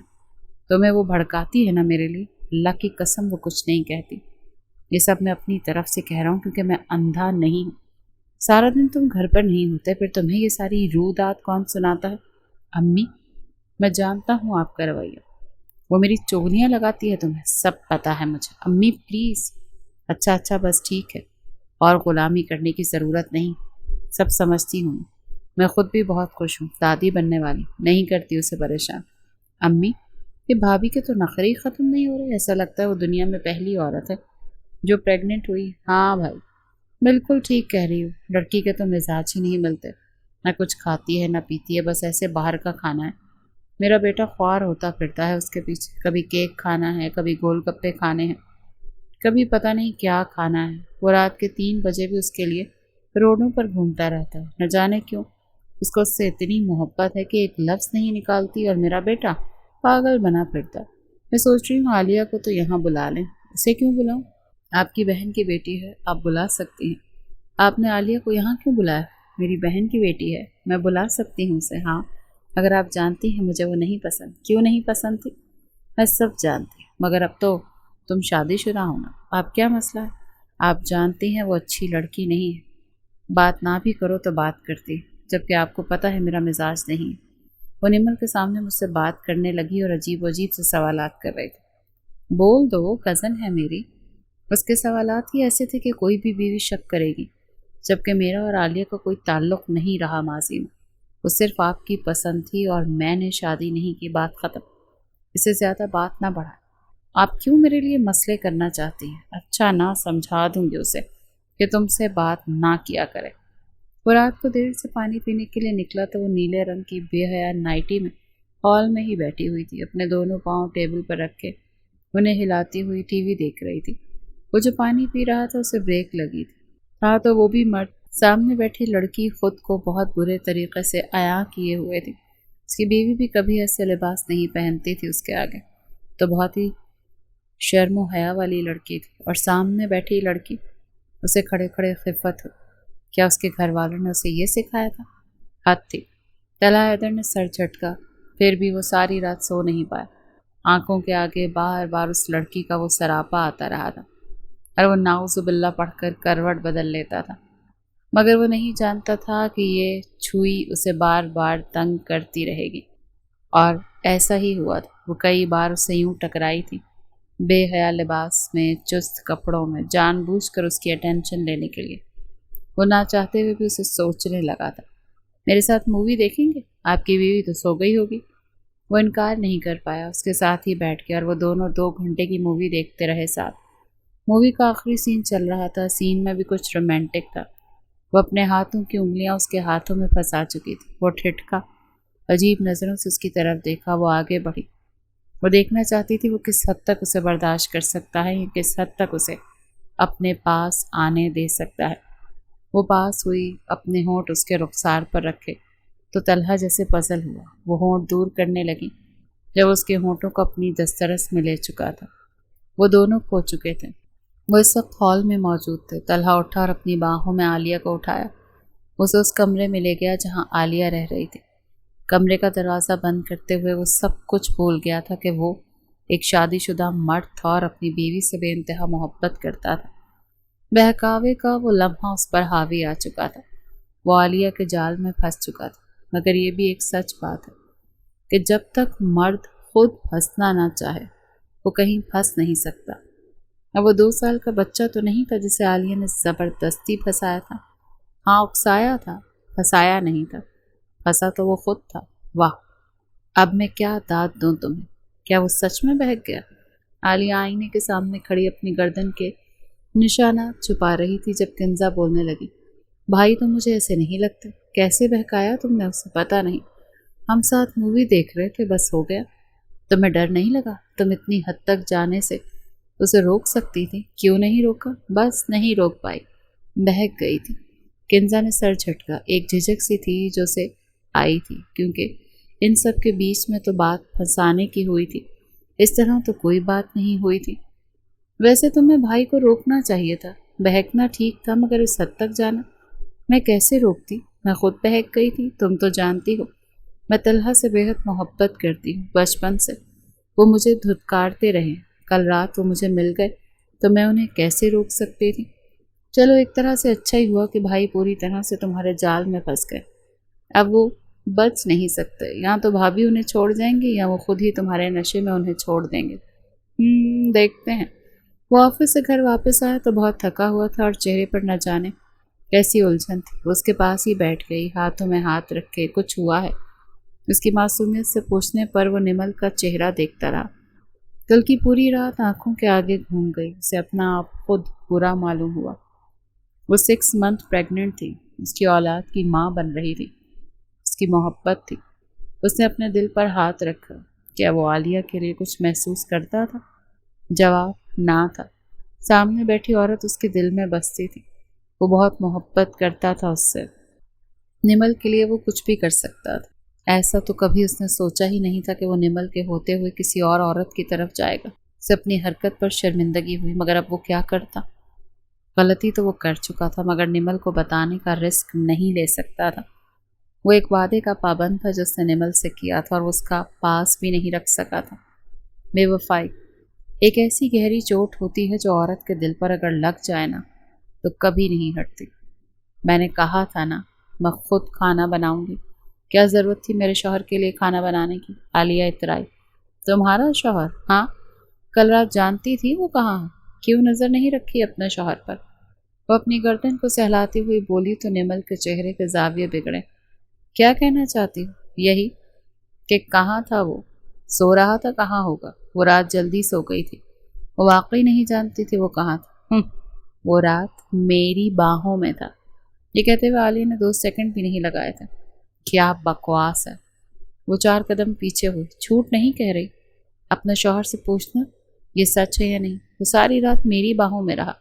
تمہیں وہ بھڑکاتی ہے نا میرے لیے، اللہ کی قسم وہ کچھ نہیں کہتی۔ یہ سب میں اپنی طرف سے کہہ رہا ہوں کیونکہ میں اندھا نہیں ہوں۔ سارا دن تم گھر پر نہیں ہوتے، پھر تمہیں یہ ساری رودات کون سناتا ہے؟ امی، میں جانتا ہوں آپ کا رویہ، وہ میری چغلیاں لگاتی ہے، تمہیں سب پتہ ہے مجھے۔ امی پلیز۔ اچھا بس ٹھیک ہے، اور غلامی کرنے کی ضرورت نہیں، سب سمجھتی ہوں میں خود بھی بہت خوش ہوں، دادی بننے والی، نہیں کرتی اسے پریشان۔ امی، یہ بھابھی کے تو نخرے ہی ختم نہیں ہو رہے، ایسا لگتا ہے وہ دنیا میں پہلی عورت ہے جو پریگننٹ ہوئی۔ ہاں بھائی، بالکل ٹھیک کہہ رہی ہو، لڑکی کے تو مزاج ہی نہیں ملتے، نہ کچھ کھاتی ہے نہ پیتی ہے، بس ایسے باہر کا کھانا ہے۔ میرا بیٹا خوار ہوتا پھرتا ہے اس کے پیچھے، کبھی کیک کھانا ہے، کبھی گول گپے کھانے ہیں، کبھی پتہ نہیں کیا کھانا ہے۔ وہ رات کے 3 بجے بھی اس کے لیے روڈوں پر گھومتا رہتا ہے، نہ جانے کیوں اس کو اس سے اتنی محبت ہے کہ ایک لفظ نہیں نکالتی، اور میرا بیٹا پاگل بنا پھرتا ہے۔ میں سوچ رہی ہوں عالیہ کو تو یہاں بلا لیں۔ اسے کیوں بلاؤں؟ آپ کی بہن کی بیٹی ہے، آپ بلا سکتی ہیں۔ آپ نے عالیہ کو یہاں کیوں بلایا؟ میری بہن کی بیٹی ہے، میں بلا سکتی ہوں اسے۔ ہاں، اگر آپ جانتی ہیں مجھے وہ نہیں پسند، کیوں نہیں پسند تھی؟ میں سب جانتی ہوں، مگر اب تو تم شادی شدہ ہو نا، آپ کیا مسئلہ ہے؟ آپ جانتی ہیں وہ اچھی لڑکی نہیں ہے، بات نہ بھی کرو تو بات کرتی، جبکہ آپ کو پتہ ہے میرا مزاج نہیں ہے۔ وہ نمل کے سامنے مجھ سے بات کرنے لگی اور عجیب سے سوالات کر رہی تھی۔ بول دو، کزن ہے میری۔ اس کے سوالات ہی ایسے تھے کہ کوئی بھی بیوی شک کرے گی، جبکہ میرا اور عالیہ کا کوئی تعلق نہیں رہا ماضی میں، وہ صرف آپ کی پسند تھی اور میں نے شادی نہیں کی، بات ختم۔ اسے زیادہ بات نہ بڑھائیں۔ آپ کیوں میرے لیے مسئلے کرنا چاہتی ہیں؟ اچھا نہ سمجھا دوں گی اسے کہ تم سے بات نہ کیا کرے۔ وہ رات کو دیر سے پانی پینے کے لیے نکلا تو وہ نیلے رنگ کی بے حیا نائٹی میں ہال میں ہی بیٹھی ہوئی تھی، اپنے دونوں پاؤں ٹیبل پر رکھ کے انہیں ہلاتی ہوئی ٹی وی دیکھ رہی تھی۔ وہ جو پانی پی رہا تھا اسے بریک لگی تھی، تھا تو وہ بھی مرد۔ سامنے بیٹھی لڑکی خود کو بہت برے طریقے سے عیاں کیے ہوئے تھی، اس کی بیوی بھی کبھی ایسے لباس نہیں پہنتی تھی، اس کے آگے تو بہت ہی شرم و حیا والی لڑکی تھی، اور سامنے بیٹھی لڑکی اسے کھڑے کھڑے خفت ہو۔ کیا اس کے گھر والوں نے اسے یہ سکھایا تھا؟ حد تھی۔ طلحہ حیدر نے سر جھٹکا، پھر بھی وہ ساری رات سو نہیں پایا۔ آنکھوں کے آگے بار بار اس لڑکی کا وہ سراپا آتا رہا تھا، اور وہ نعوذ باللہ پڑھ کر کروٹ بدل لیتا تھا، مگر وہ نہیں جانتا تھا کہ یہ چھوئی اسے بار بار تنگ کرتی رہے گی، اور ایسا ہی ہوا تھا۔ وہ کئی بار اسے یوں ٹکرائی تھی، بے حیا لباس میں، چست کپڑوں میں، جان بوجھ کر اس کی اٹینشن لینے کے لیے۔ وہ نہ چاہتے ہوئے بھی اسے سوچنے لگا تھا، میرے ساتھ مووی دیکھیں گے؟ آپ کی بیوی تو سو گئی ہوگی۔ وہ انکار نہیں کر پایا، اس کے ساتھ ہی بیٹھ گیا، اور وہ دونوں 2 گھنٹے کی مووی دیکھتے رہے ساتھ۔ مووی کا آخری سین چل رہا تھا، سین میں بھی کچھ رومانٹک تھا۔ وہ اپنے ہاتھوں کی انگلیاں اس کے ہاتھوں میں پھنسا چکی تھی۔ وہ ٹھٹکا، عجیب نظروں سے اس کی طرف دیکھا، وہ آگے بڑھی۔ وہ دیکھنا چاہتی تھی وہ کس حد تک اسے برداشت کر سکتا ہے، یا کس حد تک اسے اپنے پاس آنے دے سکتا ہے۔ وہ پاس ہوئی، اپنے ہونٹ اس کے رخسار پر رکھے تو طلحہ جیسے پزل ہوا۔ وہ ہونٹ دور کرنے لگی جب اس کے ہونٹوں کو اپنی دسترس میں لے چکا تھا۔ وہ دونوں کھو چکے تھے۔ وہ اس وقت ہال میں موجود تھے۔ طلحہ اٹھا اور اپنی باہوں میں عالیہ کو اٹھایا، اسے اس کمرے میں لے گیا جہاں عالیہ رہ رہی تھی۔ کمرے کا دروازہ بند کرتے ہوئے وہ سب کچھ بھول گیا تھا کہ وہ ایک شادی شدہ مرد تھا اور اپنی بیوی سے بے انتہا محبت کرتا تھا۔ بہکاوے کا وہ لمحہ اس پر حاوی آ چکا تھا، وہ عالیہ کے جال میں پھنس چکا تھا۔ مگر یہ بھی ایک سچ بات ہے کہ جب تک مرد خود پھنسنا نہ چاہے وہ کہیں پھنس نہیں سکتا۔ اب وہ 2 سال کا بچہ تو نہیں تھا جسے عالیہ نے زبردستی پھنسایا تھا۔ ہاں، اکسایا تھا، پھنسایا نہیں تھا، پھنسا تو وہ خود تھا۔ واہ، اب میں کیا داد دوں تمہیں؟ کیا وہ سچ میں بہک گیا؟ आलिया आईने के सामने खड़ी अपनी गर्दन के निशानात छुपा रही थी जब किंजा बोलने लगी। भाई तो मुझे ऐसे नहीं लगते, कैसे बहकाया तुमने उसे, पता नहीं, हम साथ मूवी देख रहे थे, बस हो गया। तुम्हें डर नहीं लगा? तुम इतनी हद तक जाने से उसे रोक सकती थी, क्यों नहीं रोका? बस नहीं रोक पाई, बहक गई थी। किंजा ने सर झटका, एक झिझक सी थी जो से आई थी, क्योंकि इन सब के बीच में तो बात फंसाने की हुई थी, इस तरह तो कोई बात नहीं हुई थी। वैसे तुम्हें भाई को रोकना चाहिए था, बहकना ठीक था, मगर इस हद तक जाना मैं कैसे रोकती? मैं खुद बहक गई थी, तुम तो जानती हो मैं तलहा से बेहद मोहब्बत करती हूँ, बचपन से। वो मुझे धुतकारते रहे, कल रात वो मुझे मिल गए तो मैं उन्हें कैसे रोक सकती थी? चलो एक तरह से अच्छा ही हुआ कि भाई पूरी तरह से तुम्हारे जाल में फंस गए, अब वो बच नहीं सकते। या तो भाभी उन्हें छोड़ जाएंगी या वो खुद ही तुम्हारे नशे में उन्हें छोड़ देंगे। देखते हैं। वो ऑफिस से घर वापस आया तो बहुत थका हुआ था और चेहरे पर न जाने कैसी उलझन थी। उसके पास ही बैठ गई, हाथों में हाथ रखे। कुछ हुआ है? उसकी मासूमियत से पूछने पर वो निमल का चेहरा देखता रहा। कल की पूरी रात आंखों के आगे घूम गई, उसे अपना आप खुद बुरा मालूम हुआ। वो 6 मंथ प्रेग्नेंट थी, उसकी औलाद की माँ बन रही थी, उसकी मोहब्बत थी। उसने अपने दिल पर हाथ रखा। क्या वो आलिया के लिए कुछ महसूस करता था? जवाब ना था। सामने बैठी औरत उसके दिल में बसती थी, वो बहुत मोहब्बत करता था उससे। निमल के लिए वो कुछ भी कर सकता था। ऐसा तो कभी उसने सोचा ही नहीं था कि वो निमल के होते हुए किसी और औरत की तरफ जाएगा। उसे अपनी हरकत पर शर्मिंदगी हुई, मगर अब वो क्या करता? गलती तो वो कर चुका था, मगर निमल को बताने का रिस्क नहीं ले सकता था। वो एक वादे का पाबंद था जो उसने निमल से किया था और उसका पास भी नहीं रख सका था। बेवफाई एक ऐसी गहरी चोट होती है जो औरत के दिल पर अगर लग जाए ना तो कभी नहीं हटती। मैंने कहा था ना मैं खुद खाना बनाऊंगी, क्या ज़रूरत थी मेरे शौहर के लिए खाना बनाने की? आलिया इतराई। तुम्हारा शौहर? हाँ, कल रात जानती थी वो कहाँ है, क्यों नज़र नहीं रखी अपने शौहर पर? वो अपनी गर्दन को सहलाती हुई बोली तो निमल के चेहरे के जाविये बिगड़े। क्या कहना चाहती हो? यही कि कहाँ था वो? सो रहा था, कहाँ होगा? वो रात जल्दी सो गई थी, वो वाकई नहीं जानती थी वो कहाँ था। वो रात मेरी बाहों में था। ये कहते हुए आलिया ने 2 सेकंड भी नहीं लगाए थे। क्या बकवास है। वो 4 कदम पीछे हुई। झूठ नहीं कह रही, अपने शौहर से पूछना ये सच है या नहीं। वो सारी रात मेरी बाहों में रहा।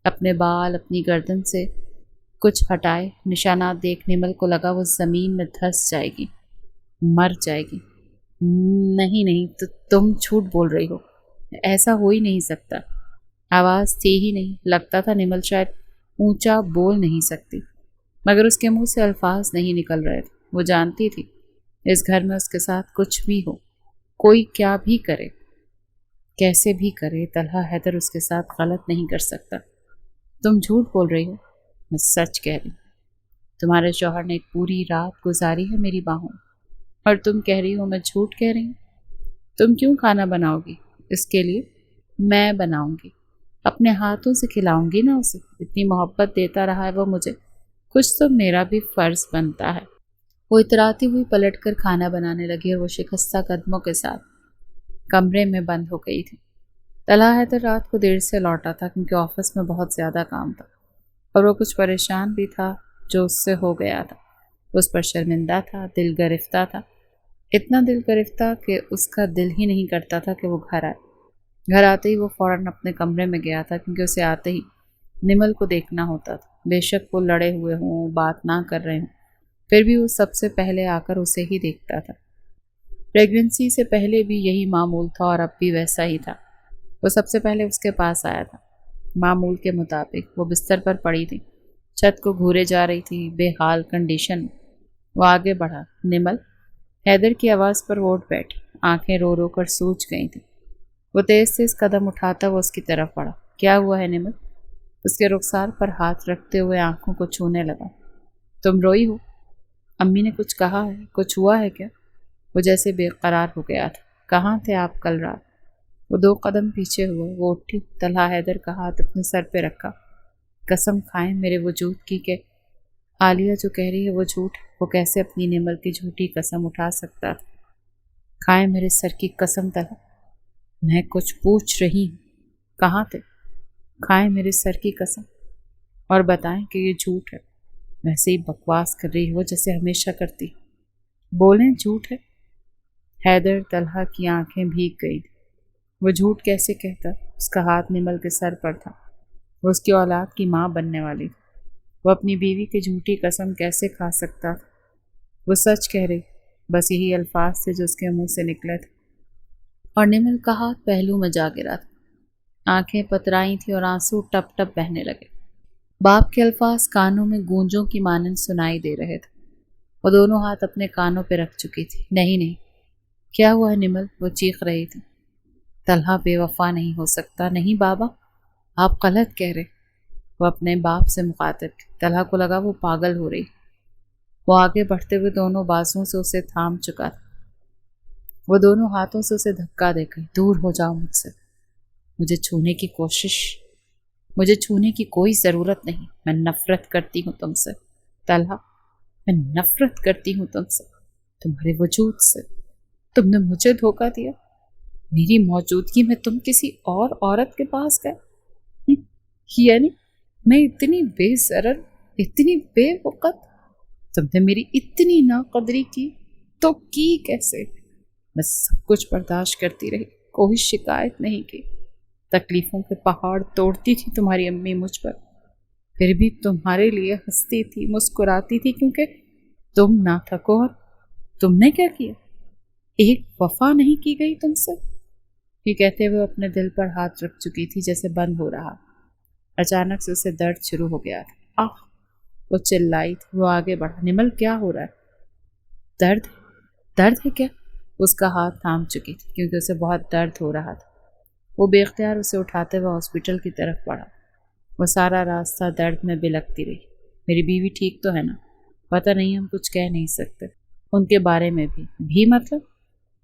अपने बाल अपनी गर्दन से कुछ हटाए, निशानात देख निमल को लगा वो जमीन में धंस जाएगी, मर जाएगी। नहीं नहीं, तो तुम झूठ बोल रही हो, ऐसा हो ही नहीं सकता। आवाज़ थी ही नहीं, लगता था निमल शायद ऊंचा बोल नहीं सकती, मगर उसके मुंह से अल्फाज नहीं निकल रहे थे। वो जानती थी इस घर में उसके साथ कुछ भी हो, कोई क्या भी करे, कैसे भी करे, तलहा हैदर उसके साथ गलत नहीं कर सकता। तुम झूठ बोल रही हो। मैं सच कह रही हूँ। तुम्हारे शौहर ने एक पूरी रात गुजारी है मेरी बाहों, और तुम कह रही हो मैं झूठ कह रही हूँ। तुम क्यों खाना बनाओगी? इसके लिए मैं बनाऊंगी, अपने हाथों से खिलाऊंगी ना उसे। इतनी मोहब्बत देता रहा है वो मुझे, कुछ तो मेरा भी फर्ज बनता है। वो इतराती हुई पलटकर खाना बनाने लगी और वो शिकस्ता कदमों के साथ कमरे में बंद हो गई थी। तलहा हैदर रात को देर से लौटा था क्योंकि ऑफिस में बहुत ज़्यादा काम था और वो कुछ परेशान भी था जो उससे हो गया था। उस पर शर्मिंदा था, दिल गिरफ्ता था, इतना दिल गिरफ्ता कि उसका दिल ही नहीं करता था कि वो घर आए। घर आते ही वो फौरन अपने कमरे में गया था क्योंकि उसे आते ही निमल को देखना होता था। बेशक वो लड़े हुए हों, बात ना कर रहे हों, फिर भी वो सबसे पहले आकर उसे ही देखता था। प्रेगनेंसी से पहले भी यही मामूल था और अब भी वैसा ही था। वो सबसे पहले उसके पास आया था। मामूल के मुताबिक वो बिस्तर पर पड़ी थी, छत को घूरे जा रही थी, बेहाल कंडीशन। वो आगे बढ़ा। निमल, हैदर की आवाज़ पर वो उठ बैठी, आंखें रो रो कर सूज गई थी। वो तेज तेज कदम उठाता हुआ उसकी तरफ बढ़ा। क्या हुआ है निमल? उसके रुखसार पर हाथ रखते हुए आंखों को छूने लगा। तुम रोई हो? अम्मी ने कुछ कहा है? कुछ हुआ है क्या? वो जैसे बेकरार हो गया था। कहाँ थे आप कल रात? वो 2 कदम पीछे हुए। वो उठी, तलहा हैदर का हाथ अपने सर पे रखा। कसम खाएं मेरे वजूद की कि आलिया जो कह रही है वो झूठ। वो कैसे अपनी निमल की झूठी कसम उठा सकता था? खाएं मेरे सर की कसम तलहा। میں کچھ پوچھ رہی ہوں، کہاں تھے؟ کھائیں میرے سر کی قسم اور بتائیں کہ یہ جھوٹ ہے۔ ویسے ہی بکواس کر رہی ہو جیسے ہمیشہ کرتی، بولیں جھوٹ ہے۔ حیدر طلحہ کی آنکھیں بھیگ گئی تھی۔ وہ جھوٹ کیسے کہتا؟ اس کا ہاتھ نمل کے سر پر تھا۔ وہ اس کی اولاد کی ماں بننے والی تھی۔ وہ اپنی بیوی کی جھوٹی قسم کیسے کھا سکتا تھا؟ وہ سچ کہہ رہی، بس یہی الفاظ تھے جو اس کے منہ سے نکلے تھے۔ اور نمل کا ہاتھ پہلو میں جا گرا تھا، آنکھیں پترائی تھیں اور آنسو ٹپ ٹپ بہنے لگے۔ باپ کے الفاظ کانوں میں گونجوں کی مانند سنائی دے رہے تھے۔ وہ دونوں ہاتھ اپنے کانوں پہ رکھ چکی تھی۔ نہیں نہیں، کیا ہوا ہے نمل؟ وہ چیخ رہی تھی۔ طلحہ بے وفا نہیں ہو سکتا۔ نہیں بابا، آپ غلط کہہ رہے۔ وہ اپنے باپ سے مخاطب تھی۔ طلحہ کو لگا وہ پاگل ہو رہی۔ وہ آگے بڑھتے ہوئے دونوں بازوؤں سے اسے تھام چکا تھا۔ وہ دونوں ہاتھوں سے اسے دھکا دے گئی۔ دور ہو جاؤ مجھ سے، مجھے چھونے کی کوئی ضرورت نہیں۔ میں نفرت کرتی ہوں تم سے طلحہ، میں نفرت کرتی ہوں تم سے، تمہارے وجود سے۔ تم نے مجھے دھوکہ دیا، میری موجودگی میں تم کسی اور عورت کے پاس گئے، یعنی میں اتنی بے ضرر، اتنی بے وقت، تم نے میری اتنی ناقدری کی تو کی کیسے؟ میں سب کچھ برداشت کرتی رہی، کوئی شکایت نہیں کی۔ تکلیفوں کے پہاڑ توڑتی تھی تمہاری امی مجھ پر، پھر بھی تمہارے لیے ہنستی تھی، مسکراتی تھی، کیونکہ تم نہ تھکو۔ اور تم نے کیا کیا؟ ایک وفا نہیں کی گئی تم سے؟ یہ کہتے ہوئے اپنے دل پر ہاتھ رکھ چکی تھی جیسے بند ہو رہا۔ اچانک سے اسے درد شروع ہو گیا تھا۔ آہ! وہ چلائی تھی۔ وہ آگے بڑھا۔ نمل کیا ہو رہا ہے؟ درد ہے کیا؟ اس کا ہاتھ تھام چکی تھی کیونکہ اسے بہت درد ہو رہا تھا۔ وہ بے اختیار اسے اٹھاتے ہوئے ہاسپٹل کی طرف بڑھا۔ وہ سارا راستہ درد میں بلکتی رہی۔ میری بیوی ٹھیک تو ہے نا؟ پتہ نہیں، ہم کچھ کہہ نہیں سکتے ان کے بارے میں بھی مطلب؟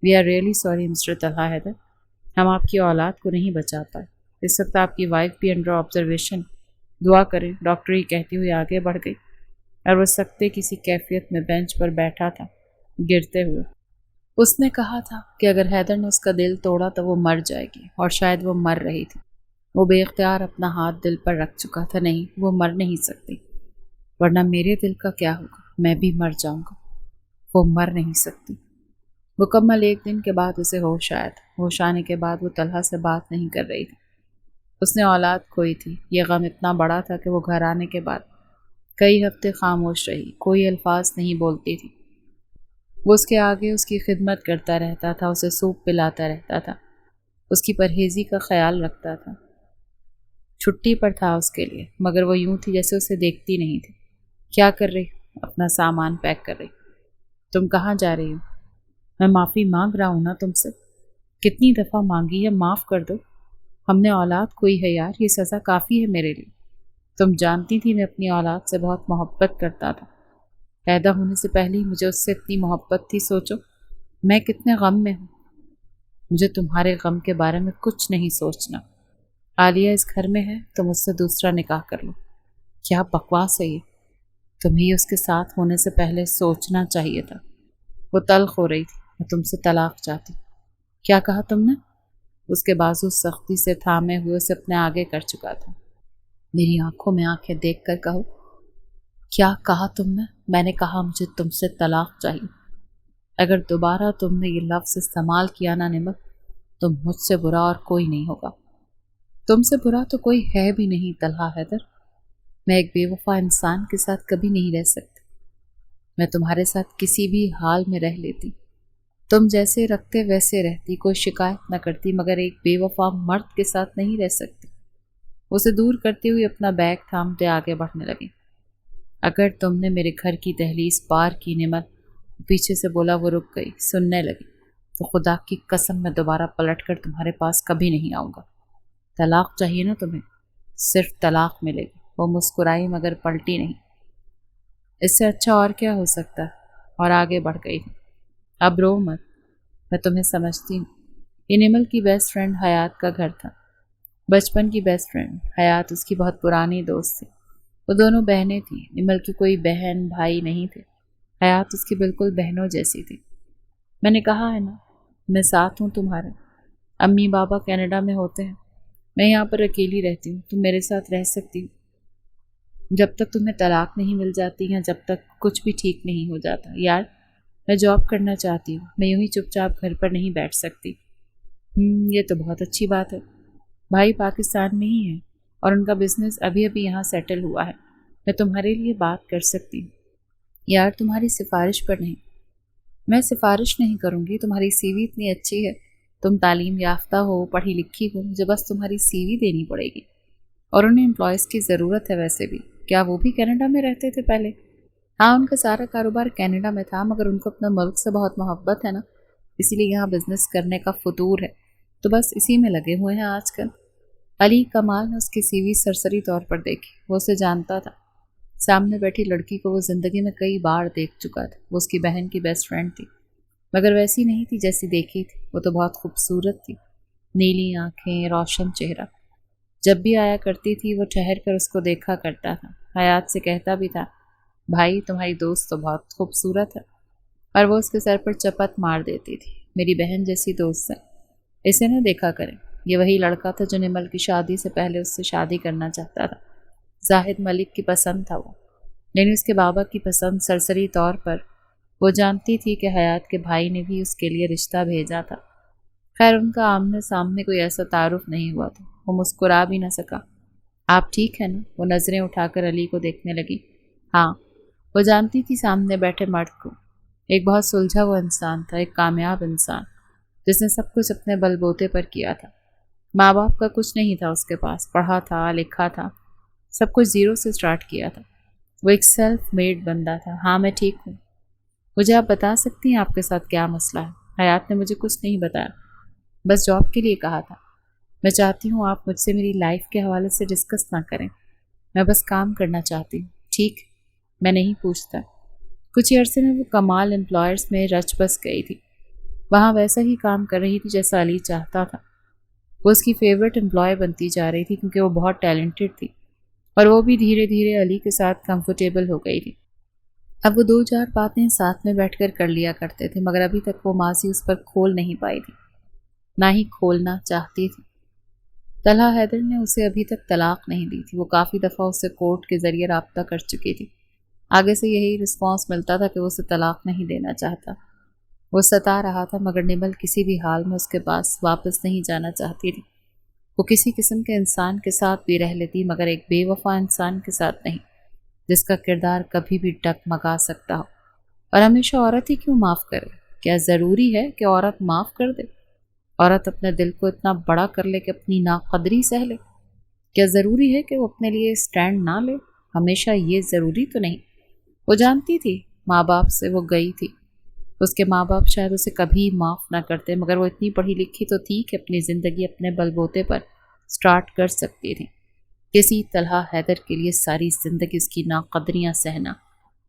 We are really sorry Mr Talha Haider, ہم آپ کی اولاد کو نہیں بچا پائے۔ اس وقت آپ کی وائف بھی انڈر آبزرویشن، دعا کریں، ڈاکٹر ہی کہتی ہوئی آگے بڑھ گئی۔ اور وہ سکتے کسی کیفیت میں بینچ پر بیٹھا تھا، گرتے ہوئے۔ اس نے کہا تھا کہ اگر حیدر نے اس کا دل توڑا تو وہ مر جائے گی، اور شاید وہ مر رہی تھی۔ وہ بے اختیار اپنا ہاتھ دل پر رکھ چکا تھا۔ نہیں، وہ مر نہیں سکتی، ورنہ میرے دل کا کیا ہوگا؟ میں بھی مر جاؤں گا۔ وہ مر نہیں سکتی۔ مکمل 1 دن کے بعد اسے ہوش آیا تھا۔ ہوش آنے کے بعد وہ طلحہ سے بات نہیں کر رہی تھی۔ اس نے اولاد کھوئی تھی۔ یہ غم اتنا بڑا تھا کہ وہ گھر آنے کے بعد کئی ہفتے خاموش رہی، کوئی الفاظ نہیں بولتی تھی۔ وہ اس کے آگے اس کی خدمت کرتا رہتا تھا، اسے سوپ پلاتا رہتا تھا، اس کی پرہیزی کا خیال رکھتا تھا۔ چھٹی پر تھا اس کے لیے، مگر وہ یوں تھی جیسے اسے دیکھتی نہیں تھی۔ کیا کر رہی؟ اپنا سامان پیک کر رہی۔ تم کہاں جا رہی ہو؟ میں معافی مانگ رہا ہوں نا تم سے، کتنی دفعہ مانگی ہے، معاف کر دو۔ ہم نے اولاد کوئی ہے یار، یہ سزا کافی ہے میرے لیے۔ تم جانتی تھی میں اپنی اولاد سے بہت محبت کرتا تھا، پیدا ہونے سے پہلے ہی مجھے اس سے اتنی محبت تھی۔ سوچو میں کتنے غم میں ہوں۔ مجھے تمہارے غم کے بارے میں کچھ نہیں سوچنا۔ عالیہ اس گھر میں ہے تو مجھ سے دوسرا نکاح کر لو۔ کیا بکواس ہے یہ؟ تمہیں اس کے ساتھ ہونے سے پہلے سوچنا چاہیے تھا۔ وہ تلخ ہو رہی تھی۔ میں تم سے طلاق چاہتی۔ کیا کہا تم نے؟ اس کے بازو سختی سے تھامے ہوئے اسے اپنے آگے کر چکا تھا۔ میری آنکھوں میں آنکھیں دیکھ کر کہو، کیا کہا تم نے؟ میں نے کہا مجھے تم سے طلاق چاہیے۔ اگر دوبارہ تم نے یہ لفظ استعمال کیا نا نمل، تو مجھ سے برا اور کوئی نہیں ہوگا۔ تم سے برا تو کوئی ہے بھی نہیں طلحہ حیدر۔ میں ایک بے وفا انسان کے ساتھ کبھی نہیں رہ سکتی۔ میں تمہارے ساتھ کسی بھی حال میں رہ لیتی، تم جیسے رکھتے ویسے رہتی، کوئی شکایت نہ کرتی، مگر ایک بے وفا مرد کے ساتھ نہیں رہ سکتی۔ اسے دور کرتے ہوئے اپنا بیگ تھامتے آگے بڑھنے لگی۔ اگر تم نے میرے گھر کی دہلیز پار کی نمل، پیچھے سے بولا۔ وہ رک گئی، سننے لگی۔ تو خدا کی قسم میں دوبارہ پلٹ کر تمہارے پاس کبھی نہیں آؤں گا۔ طلاق چاہیے نا تمہیں؟ صرف طلاق ملے گی۔ وہ مسکرائی مگر پلٹی نہیں۔ اس سے اچھا اور کیا ہو سکتا ہے؟ اور آگے بڑھ گئی۔ اب رو مت، میں تمہیں سمجھتی ہوں۔ یہ نمل کی بیسٹ فرینڈ حیات کا گھر تھا، بچپن کی بیسٹ فرینڈ۔ حیات اس کی بہت پرانی دوست تھی۔ وہ دونوں بہنیں تھیں۔ نمل کی کوئی بہن بھائی نہیں تھے۔ حیات اس کی بالکل بہنوں جیسی تھی۔ میں نے کہا ہے نا، میں ساتھ ہوں تمہارے۔ अम्मी बाबा कनाडा में होते हैं, मैं यहाँ पर अकेली रहती हूँ, तुम मेरे साथ रह सकती हो जब तक तुम्हें तलाक नहीं मिल जाती या जब तक कुछ भी ठीक नहीं हो जाता। यार मैं जॉब करना चाहती हूँ, मैं यूँ ही चुपचाप घर पर नहीं बैठ सकती। ये तो बहुत अच्छी बात है। भाई पाकिस्तान में ही है और उनका बिजनेस अभी अभी यहाँ सेटल हुआ है। मैं तुम्हारे लिए बात कर सकती हूँ। यार तुम्हारी सिफारिश पर नहीं। मैं सिफारिश नहीं करूँगी, तुम्हारी सीवी इतनी अच्छी है, तुम तालीम याफ्ता हो, पढ़ी लिखी हो, मुझे बस तुम्हारी सीवी देनी पड़ेगी। और उन्हें एम्प्लॉयज़ की ज़रूरत है। वैसे भी क्या वो भी कनाडा में रहते थे पहले? हाँ, उनका सारा कारोबार कनाडा में था, मगर उनको अपना मुल्क से बहुत मोहब्बत है ना, इसीलिए यहाँ बिजनेस करने का फतूर है, तो बस इसी में लगे हुए हैं आजकल। अली कमाल ने उसकी सीवी सरसरी तौर पर देखी। वो उसे जानता था। सामने बैठी लड़की को वो ज़िंदगी में कई बार देख चुका था। वो उसकी बहन की बेस्ट फ्रेंड थी, मगर वैसी नहीं थी जैसी देखी थी। वो तो बहुत खूबसूरत थी, नीली आंखें, रोशन चेहरा। जब भी आया करती थी वो ठहर कर उसको देखा करता था। हयात से कहता भी था, भाई तुम्हारी दोस्त तो बहुत खूबसूरत है, और वो उसके सर पर चपत मार देती थी, मेरी बहन जैसी दोस्त है, इसे न देखा करें। ये वही लड़का था जो निमल की शादी से पहले उससे शादी करना चाहता था। जाहिद मलिक की पसंद था वो, लेकिन उसके बाबा की पसंद सरसरी तौर पर। वो जानती थी कि हयात के भाई ने भी उसके लिए रिश्ता भेजा था। खैर उनका आमने सामने कोई ऐसा तारुफ नहीं हुआ था। वो मुस्कुरा भी न सका। आप ठीक है ना? वो नज़रें उठाकर अली को देखने लगी। हाँ। वो जानती थी सामने बैठे मर्द को। एक बहुत सुलझा हुआ इंसान था, एक कामयाब इंसान जिसने सब कुछ अपने बलबूते पर किया था। माँ बाप का कुछ नहीं था उसके पास, पढ़ा था, लिखा था, सब कुछ ज़ीरो से स्टार्ट किया था। वो एक सेल्फ मेड बंदा था। हाँ मैं ठीक हूँ। मुझे आप बता सकती हैं आपके साथ क्या मसला है? हयात ने मुझे कुछ नहीं बताया, बस जॉब के लिए कहा था। मैं चाहती हूँ आप मुझसे मेरी लाइफ के हवाले से डिस्कस ना करें, मैं बस काम करना चाहती हूँ। ठीक, मैं नहीं पूछता। कुछ ही अरसे में वो कमाल एम्प्लॉयर्स में रच बस गई थी। वहाँ वैसा ही काम कर रही थी जैसा अली चाहता था। वो उसकी फेवरेट एम्प्लॉय बनती जा रही थी क्योंकि वो बहुत टैलेंटेड थी, और वो भी धीरे धीरे अली के साथ कंफर्टेबल हो गई थी। अब वो दो चार बातें साथ में बैठकर कर लिया करते थे, मगर अभी तक वो माजी उस पर खोल नहीं पाई थी, ना ही खोलना चाहती थी। तलहा हैदर ने उसे अभी तक तलाक नहीं दी थी। वो काफ़ी दफ़ा उससे कोर्ट के ज़रिए राब्ता कर चुकी थी। आगे से यही रिस्पॉन्स मिलता था कि वो उसे तलाक नहीं देना चाहता। वो सता रहा था, मगर निमल किसी भी हाल में उसके पास वापस नहीं जाना चाहती थी। वो किसी किस्म के इंसान के साथ भी रह लेती, मगर एक बेवफा इंसान के साथ नहीं, जिसका किरदार कभी भी डगमगा सकता हो। और हमेशा औरत ही क्यों माफ़ करे? क्या ज़रूरी है कि औरत माफ़ कर दे? औरत अपने दिल को इतना बड़ा कर ले कि अपनी नाकदरी सह ले? क्या ज़रूरी है कि वो अपने लिए स्टैंड ना ले? हमेशा ये ज़रूरी तो नहीं। वो जानती थी माँ बाप से वो गई थी। उसके माँ बाप शायद उसे कभी माफ़ ना करते, मगर वो इतनी पढ़ी लिखी तो थी कि अपनी ज़िंदगी अपने बलबूते पर स्टार्ट कर सकती थी। किसी तलहा हैदर के लिए सारी ज़िंदगी उसकी नाकदरियाँ सहना,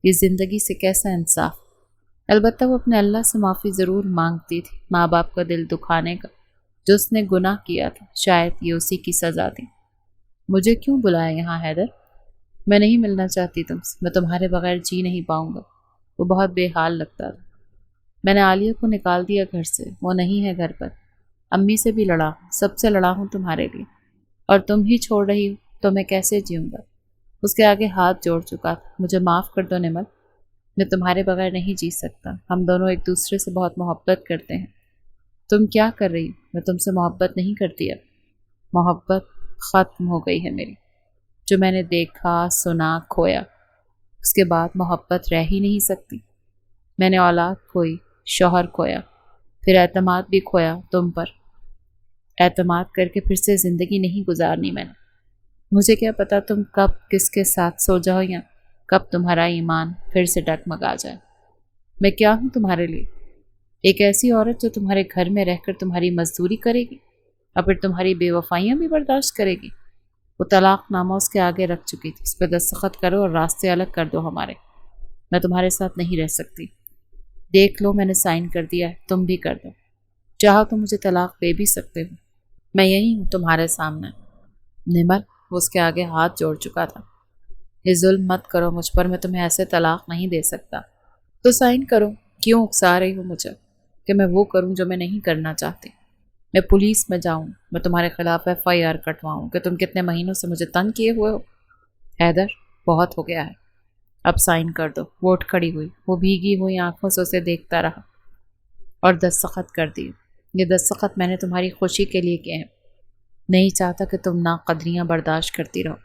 ये ज़िंदगी से कैसा इंसाफ? अलबत्ता वो अपने अल्लाह से माफ़ी ज़रूर मांगती थी माँ बाप का दिल दुखाने का, जो उसने गुनाह किया था। शायद ये उसी की सज़ा थी। मुझे क्यों बुलाया यहाँ हैदर? मैं नहीं मिलना चाहती तुमसे, मैं तुम्हारे बगैर जी नहीं पाऊँगा। वो बहुत बेहाल लगता था। मैंने आलिया को निकाल दिया घर से, वो नहीं है घर पर। अम्मी से भी लड़ा, सबसे लड़ा हूँ तुम्हारे लिए, और तुम ही छोड़ रही हो तो मैं कैसे जीऊँगा? उसके आगे हाथ जोड़ चुका था। मुझे माफ़ कर दो निमल, मैं तुम्हारे बगैर नहीं जी सकता। हम दोनों एक दूसरे से बहुत मोहब्बत करते हैं। तुम क्या कर रही हो? मैं तुमसे मोहब्बत नहीं करती अब। मोहब्बत ख़त्म हो गई है मेरी। जो मैंने देखा, सुना, खोया, उसके बाद मोहब्बत रह ही नहीं सकती। मैंने औलाद खोई, शौहर खोया, फिर एतमाद भी खोया तुम पर। एतमाद करके फिर से ज़िंदगी नहीं गुजारनी मैंने। मुझे क्या पता तुम कब किसके साथ सो जाओ या कब तुम्हारा ईमान फिर से डगमगा जाए। मैं क्या हूँ तुम्हारे लिए? एक ऐसी औरत जो तुम्हारे घर में रहकर तुम्हारी मजदूरी करेगी और फिर तुम्हारी बेवफाइयाँ भी बर्दाश्त करेगी। वो तलाकनामा उसके आगे रख चुकी थी। उस पर दस्तखत करो और रास्ते अलग कर दो हमारे। मैं तुम्हारे साथ नहीं रह सकती। देख लो, मैंने साइन कर दिया है, तुम भी कर दो। चाहो तो मुझे तलाक दे भी सकते हो, मैं यही हूँ तुम्हारे सामने। निमल, वो उसके आगे हाथ जोड़ चुका था। ये जुल्म मत करो मुझ पर, मैं तुम्हें ऐसे तलाक नहीं दे सकता। तो साइन करो। क्यों उकसा रही हो मुझे कि मैं वो करूं जो मैं नहीं करना चाहती? میں پولیس میں جاؤں، میں تمہارے خلاف FIR کٹواؤں کہ تم کتنے مہینوں سے مجھے تنگ کیے ہوئے ہو؟ حیدر، بہت ہو گیا ہے، اب سائن کر دو۔ وہ اٹھ کھڑی ہوئی، وہ بھیگی ہوئی آنکھوں سے اسے دیکھتا رہا اور دستخط کر دی۔ یہ دستخط میں نے تمہاری خوشی کے لیے کیے ہیں، نہیں چاہتا کہ تم ناقدریاں برداشت کرتی رہو۔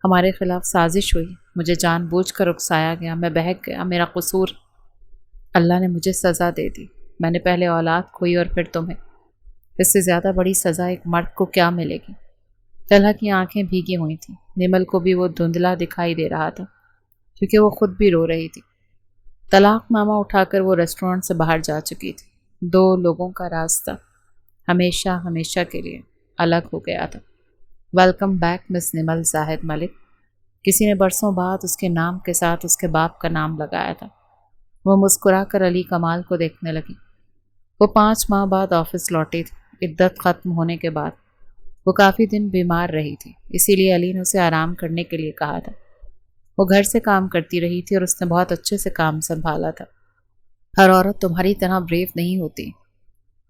ہمارے خلاف سازش ہوئی، مجھے جان بوجھ کر اکسایا گیا، میں بہک گیا، میرا قصور۔ اللہ نے مجھے سزا دے دی، میں نے پہلے اولاد کھوئی اور پھر تمہیں۔ اس سے زیادہ بڑی سزا ایک مرد کو کیا ملے گی؟ طلحہ کی آنکھیں بھیگی ہوئی تھیں، نمل کو بھی وہ دھندلا دکھائی دے رہا تھا کیونکہ وہ خود بھی رو رہی تھی۔ طلاق نامہ اٹھا کر وہ ریسٹورنٹ سے باہر جا چکی تھی۔ دو لوگوں کا راستہ ہمیشہ ہمیشہ کے لیے الگ ہو گیا تھا۔ ویلکم بیک مس نمل زاہد ملک۔ کسی نے برسوں بعد اس کے نام کے ساتھ اس کے باپ کا نام لگایا تھا۔ وہ مسکرا کر علی کمال کو دیکھنے لگی۔ وہ 5 ماہ بعد آفس لوٹی تھی، عدت ختم ہونے کے بعد۔ وہ کافی دن بیمار رہی تھی، اسی لیے علی نے اسے آرام کرنے کے لیے کہا تھا۔ وہ گھر سے کام کرتی رہی تھی اور اس نے بہت اچھے سے کام سنبھالا تھا۔ ہر عورت تمہاری طرح بریو نہیں ہوتی۔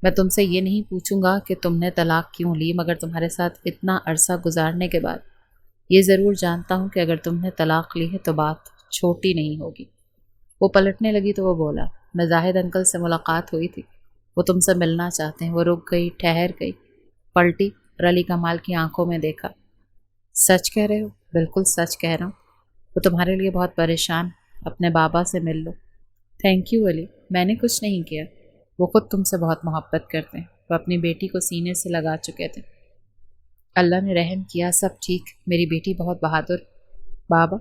میں تم سے یہ نہیں پوچھوں گا کہ تم نے طلاق کیوں لی، مگر تمہارے ساتھ اتنا عرصہ گزارنے کے بعد یہ ضرور جانتا ہوں کہ اگر تم نے طلاق لی ہے تو بات چھوٹی نہیں ہوگی۔ وہ پلٹنے لگی تو وہ بولا، میں زاہد انکل سے ملاقات ہوئی تھی، وہ تم سے ملنا چاہتے ہیں۔ وہ رک گئی، ٹھہر گئی، پلٹی اور علی کمال کی آنکھوں میں دیکھا۔ سچ کہہ رہے ہو؟ بالکل سچ کہہ رہا ہوں، وہ تمہارے لیے بہت پریشان، اپنے بابا سے مل لو۔ تھینک یو علی، میں نے کچھ نہیں کیا، وہ خود تم سے بہت محبت کرتے ہیں۔ وہ اپنی بیٹی کو سینے سے لگا چکے تھے۔ اللہ نے رحم کیا، سب ٹھیک، میری بیٹی بہت بہادر۔ بابا،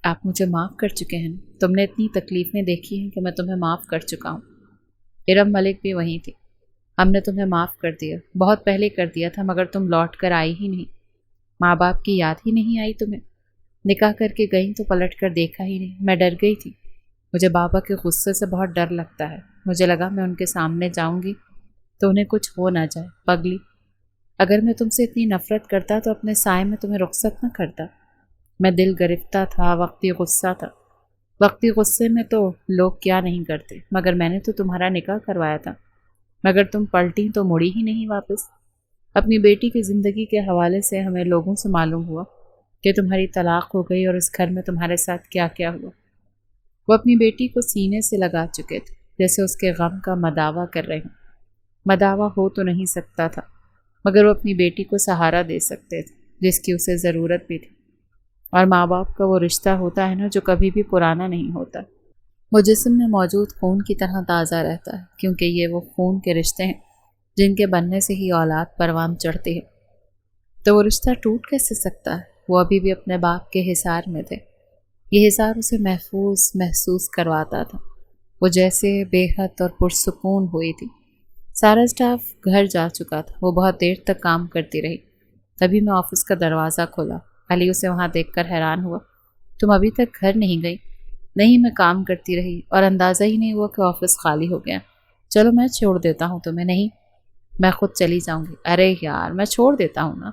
آپ مجھے معاف کر چکے ہیں، تم نے اتنی تکلیفیں دیکھی ہیں کہ میں تمہیں معاف کر چکا ہوں۔ ارم ملک بھی وہیں تھی۔ ہم نے تمہیں معاف کر دیا، بہت پہلے کر دیا تھا، مگر تم لوٹ کر آئی ہی نہیں۔ ماں باپ کی یاد ہی نہیں آئی تمہیں؟ نکاح کر کے گئیں تو پلٹ کر دیکھا ہی نہیں۔ میں ڈر گئی تھی، مجھے بابا کے غصے سے بہت ڈر لگتا ہے۔ مجھے لگا میں ان کے سامنے جاؤں گی تو انہیں کچھ ہو نہ جائے۔ پگلی، اگر میں تم سے اتنی نفرت کرتا تو اپنے سائے میں تمہیں رخصت نہ کرتا۔ میں دل گرفتہ تھا، وقتی غصہ تھا۔ وقتی غصے میں تو لوگ کیا نہیں کرتے، مگر میں نے تو تمہارا نکاح کروایا تھا، مگر تم پلٹیں تو مڑی ہی نہیں واپس۔ اپنی بیٹی کی زندگی کے حوالے سے ہمیں لوگوں سے معلوم ہوا کہ تمہاری طلاق ہو گئی اور اس گھر میں تمہارے ساتھ کیا کیا ہوا۔ وہ اپنی بیٹی کو سینے سے لگا چکے تھے، جیسے اس کے غم کا مداوع کر رہے ہوں۔ مداوع ہو تو نہیں سکتا تھا، مگر وہ اپنی بیٹی کو سہارا دے سکتے تھے جس کی اسے ضرورت بھی تھی۔ اور ماں باپ کا وہ رشتہ ہوتا ہے نا جو کبھی بھی پرانا نہیں ہوتا، وہ جسم میں موجود خون کی طرح تازہ رہتا ہے، کیونکہ یہ وہ خون کے رشتے ہیں جن کے بننے سے ہی اولاد پروان چڑھتی ہے۔ تو وہ رشتہ ٹوٹ کیسے سکتا ہے؟ وہ ابھی بھی اپنے باپ کے حصار میں تھے۔ یہ حصار اسے محفوظ محسوس کرواتا تھا۔ وہ جیسے بے حد اور پرسکون ہوئی تھی۔ سارا اسٹاف گھر جا چکا تھا، وہ بہت دیر تک کام کرتی رہی۔ تبھی میں آفس کا دروازہ کھولا۔ علی اسے وہاں دیکھ کر حیران ہوا، تم ابھی تک گھر نہیں گئی؟ نہیں، میں کام کرتی رہی اور اندازہ ہی نہیں ہوا کہ آفس خالی ہو گیا۔ چلو میں چھوڑ دیتا ہوں تمہیں۔ نہیں، میں خود چلی جاؤں گی۔ ارے یار، میں چھوڑ دیتا ہوں نا۔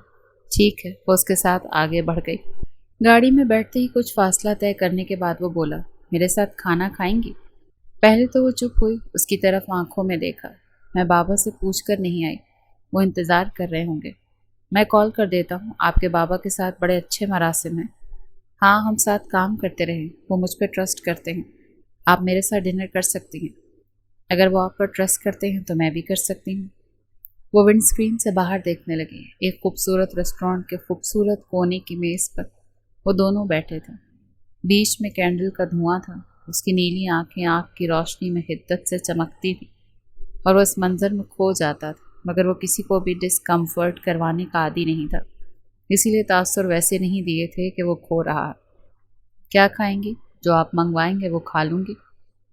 ٹھیک ہے، وہ اس کے ساتھ آگے بڑھ گئی۔ گاڑی میں بیٹھتے ہی کچھ فاصلہ طے کرنے کے بعد وہ بولا، میرے ساتھ کھانا کھائیں گی؟ پہلے تو وہ چپ ہوئی، اس کی طرف آنکھوں میں دیکھا۔ میں بابا سے پوچھ کر نہیں آئی، وہ انتظار کر رہے ہوں گے۔ میں کال کر دیتا ہوں، آپ کے بابا کے ساتھ بڑے اچھے مراسم ہیں۔ ہاں، ہم ساتھ کام کرتے رہے، وہ مجھ پہ ٹرسٹ کرتے ہیں۔ آپ میرے ساتھ ڈنر کر سکتی ہیں۔ اگر وہ آپ پر ٹرسٹ کرتے ہیں تو میں بھی کر سکتی ہوں۔ وہ ونڈ اسکرین سے باہر دیکھنے لگی۔ ایک خوبصورت ریسٹورانٹ کے خوبصورت کونے کی میز پر وہ دونوں بیٹھے تھے۔ بیچ میں کینڈل کا دھواں تھا، اس کی نیلی آنکھیں آنکھ کی روشنی میں حدت سے چمکتی تھی اور وہ اس منظر میں کھو جاتا تھا، مگر وہ کسی کو بھی ڈسکمفرٹ کروانے کا عادی نہیں تھا، اسی لیے تاثر ویسے نہیں دیے تھے کہ وہ کھو رہا۔ کیا کھائیں گی؟ جو آپ منگوائیں گے وہ کھا لوں گی۔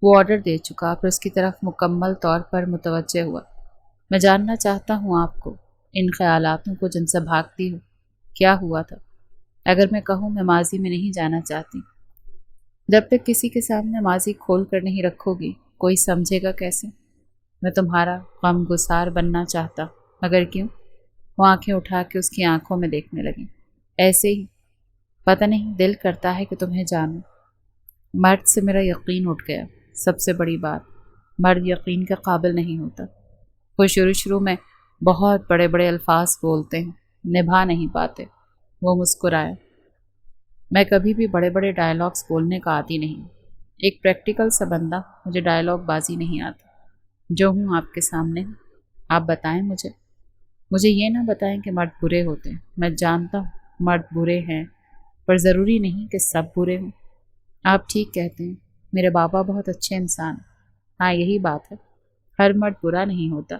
وہ آرڈر دے چکا، پھر اس کی طرف مکمل طور پر متوجہ ہوا۔ میں جاننا چاہتا ہوں آپ کو، ان خیالاتوں کو جن سے بھاگتی ہو، کیا ہوا تھا؟ اگر میں کہوں میں ماضی میں نہیں جانا چاہتی۔ جب تک کسی کے سامنے ماضی کھول کر نہیں رکھو گی، کوئی سمجھے گا کیسے؟ میں تمہارا غم گسار بننا چاہتا، مگر کیوں؟ وہ آنکھیں اٹھا کے اس کی آنکھوں میں دیکھنے لگیں۔ ایسے ہی، پتہ نہیں، دل کرتا ہے کہ تمہیں جانوں۔ مرد سے میرا یقین اٹھ گیا۔ سب سے بڑی بات، مرد یقین کے قابل نہیں ہوتا۔ وہ شروع میں बहुत बड़े बड़े अल्फाज बोलते हैं, निभा नहीं पाते। वो मुस्कुराया। मैं कभी भी बड़े बड़े डायलॉग्स बोलने का आदी नहीं। एक प्रैक्टिकल सा बंदा, मुझे डायलॉग बाजी नहीं आती। जो हूँ आपके सामने हूँ। आप बताएं मुझे ये ना बताएं कि मर्द बुरे होते हैं। मैं जानता हूँ मर्द बुरे हैं, पर ज़रूरी नहीं कि सब बुरे हों। आप ठीक कहते हैं, मेरे बाबा बहुत अच्छे इंसान हैं। हाँ, यही बात है, हर मर्द बुरा नहीं होता।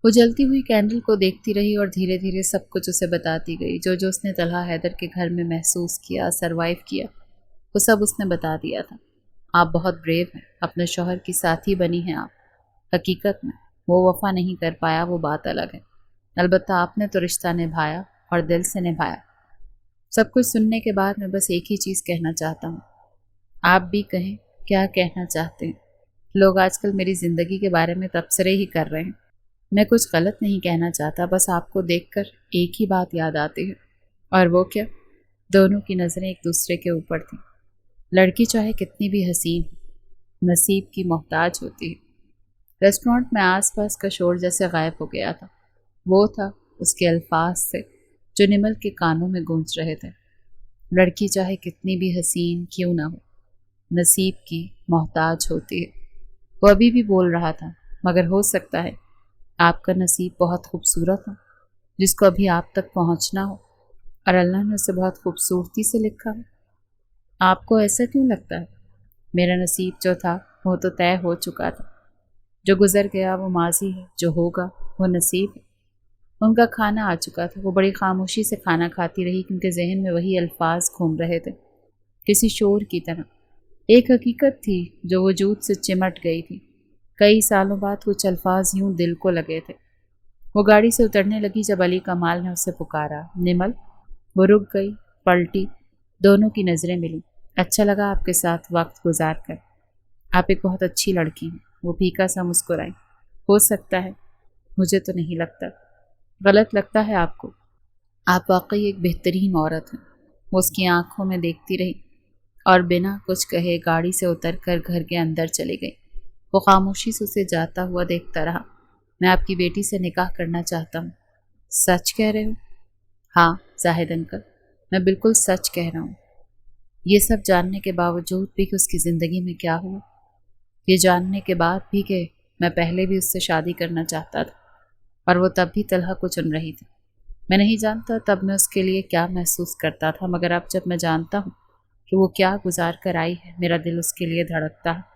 वो जलती हुई कैंडल को देखती रही और धीरे धीरे सब कुछ उसे बताती गई। जो जो उसने तलहा हैदर के घर में महसूस किया, सरवाइव किया, वो सब उसने बता दिया था। आप बहुत ब्रेव हैं, अपने शौहर की साथी बनी हैं आप। हकीकत में वो वफा नहीं कर पाया, वो बात अलग है। अलबत्ता आपने तो रिश्ता निभाया और दिल से निभाया। सब कुछ सुनने के बाद मैं बस एक ही चीज़ कहना चाहता हूँ। आप भी कहें क्या कहना चाहते हैं। लोग आजकल मेरी ज़िंदगी के बारे में तबसरे ही कर रहे हैं। मैं कुछ गलत नहीं कहना चाहता, बस आपको देखकर एक ही बात याद आती है। और वो क्या? दोनों की नज़रें एक दूसरे के ऊपर थीं। लड़की चाहे कितनी भी हसीन हो, नसीब की मोहताज होती है। रेस्टोरेंट में आसपास का शोर जैसे गायब हो गया था। वो था उसके अल्फाज से जो निमल के कानों में गूंज रहे थे। लड़की चाहे कितनी भी हसीन क्यों ना हो, नसीब की मोहताज होती है। वो अभी भी बोल रहा था, मगर हो सकता है आपका नसीब बहुत खूबसूरत हो, जिसको अभी आप तक पहुंचना हो, और अल्लाह ने उसे बहुत खूबसूरती से लिखा हो। आपको ऐसा क्यों लगता है? मेरा नसीब जो था वो तो तय हो चुका था। जो गुजर गया वो माजी है, जो होगा वो नसीब है। उनका खाना आ चुका था। वो बड़ी खामोशी से खाना खाती रही, क्योंकि जहन में वही अल्फाज घूम रहे थे, किसी शोर की तरह। एक हकीकत थी जो वजूद से चिमट गई थी। कई सालों बाद कुछ अल्फाज यूं दिल को लगे थे। वो गाड़ी से उतरने लगी जब अली कमाल ने उसे पुकारा, निमल। वो रुक गई, पलटी, दोनों की नज़रें मिली। अच्छा लगा आपके साथ वक्त गुजार कर। आप एक बहुत अच्छी लड़की हैं। वो फीका सा मुस्कुराई। हो सकता है, मुझे तो नहीं लगता। गलत लगता है आपको। आप वाकई एक बेहतरीन औरत हैं। वो उसकी आंखों में देखती रही और बिना कुछ कहे गाड़ी से उतरकर घर के अंदर चली गई। वो खामोशी से उसे जाता हुआ देखता रहा। मैं आपकी बेटी से निकाह करना चाहता हूँ। सच कह रहे हो? हाँ जाहिद अंकल, मैं बिल्कुल सच कह रहा हूँ। ये सब जानने के बावजूद भी कि उसकी ज़िंदगी में क्या हुआ, ये जानने के बाद भी कि मैं पहले भी उससे शादी करना चाहता था, और वो तब भी तलहा को चुन रही थी। मैं नहीं जानता तब मैं उसके लिए क्या महसूस करता था, मगर अब जब मैं जानता हूँ कि वो क्या गुजार कर आई है, मेरा दिल उसके लिए धड़कता है।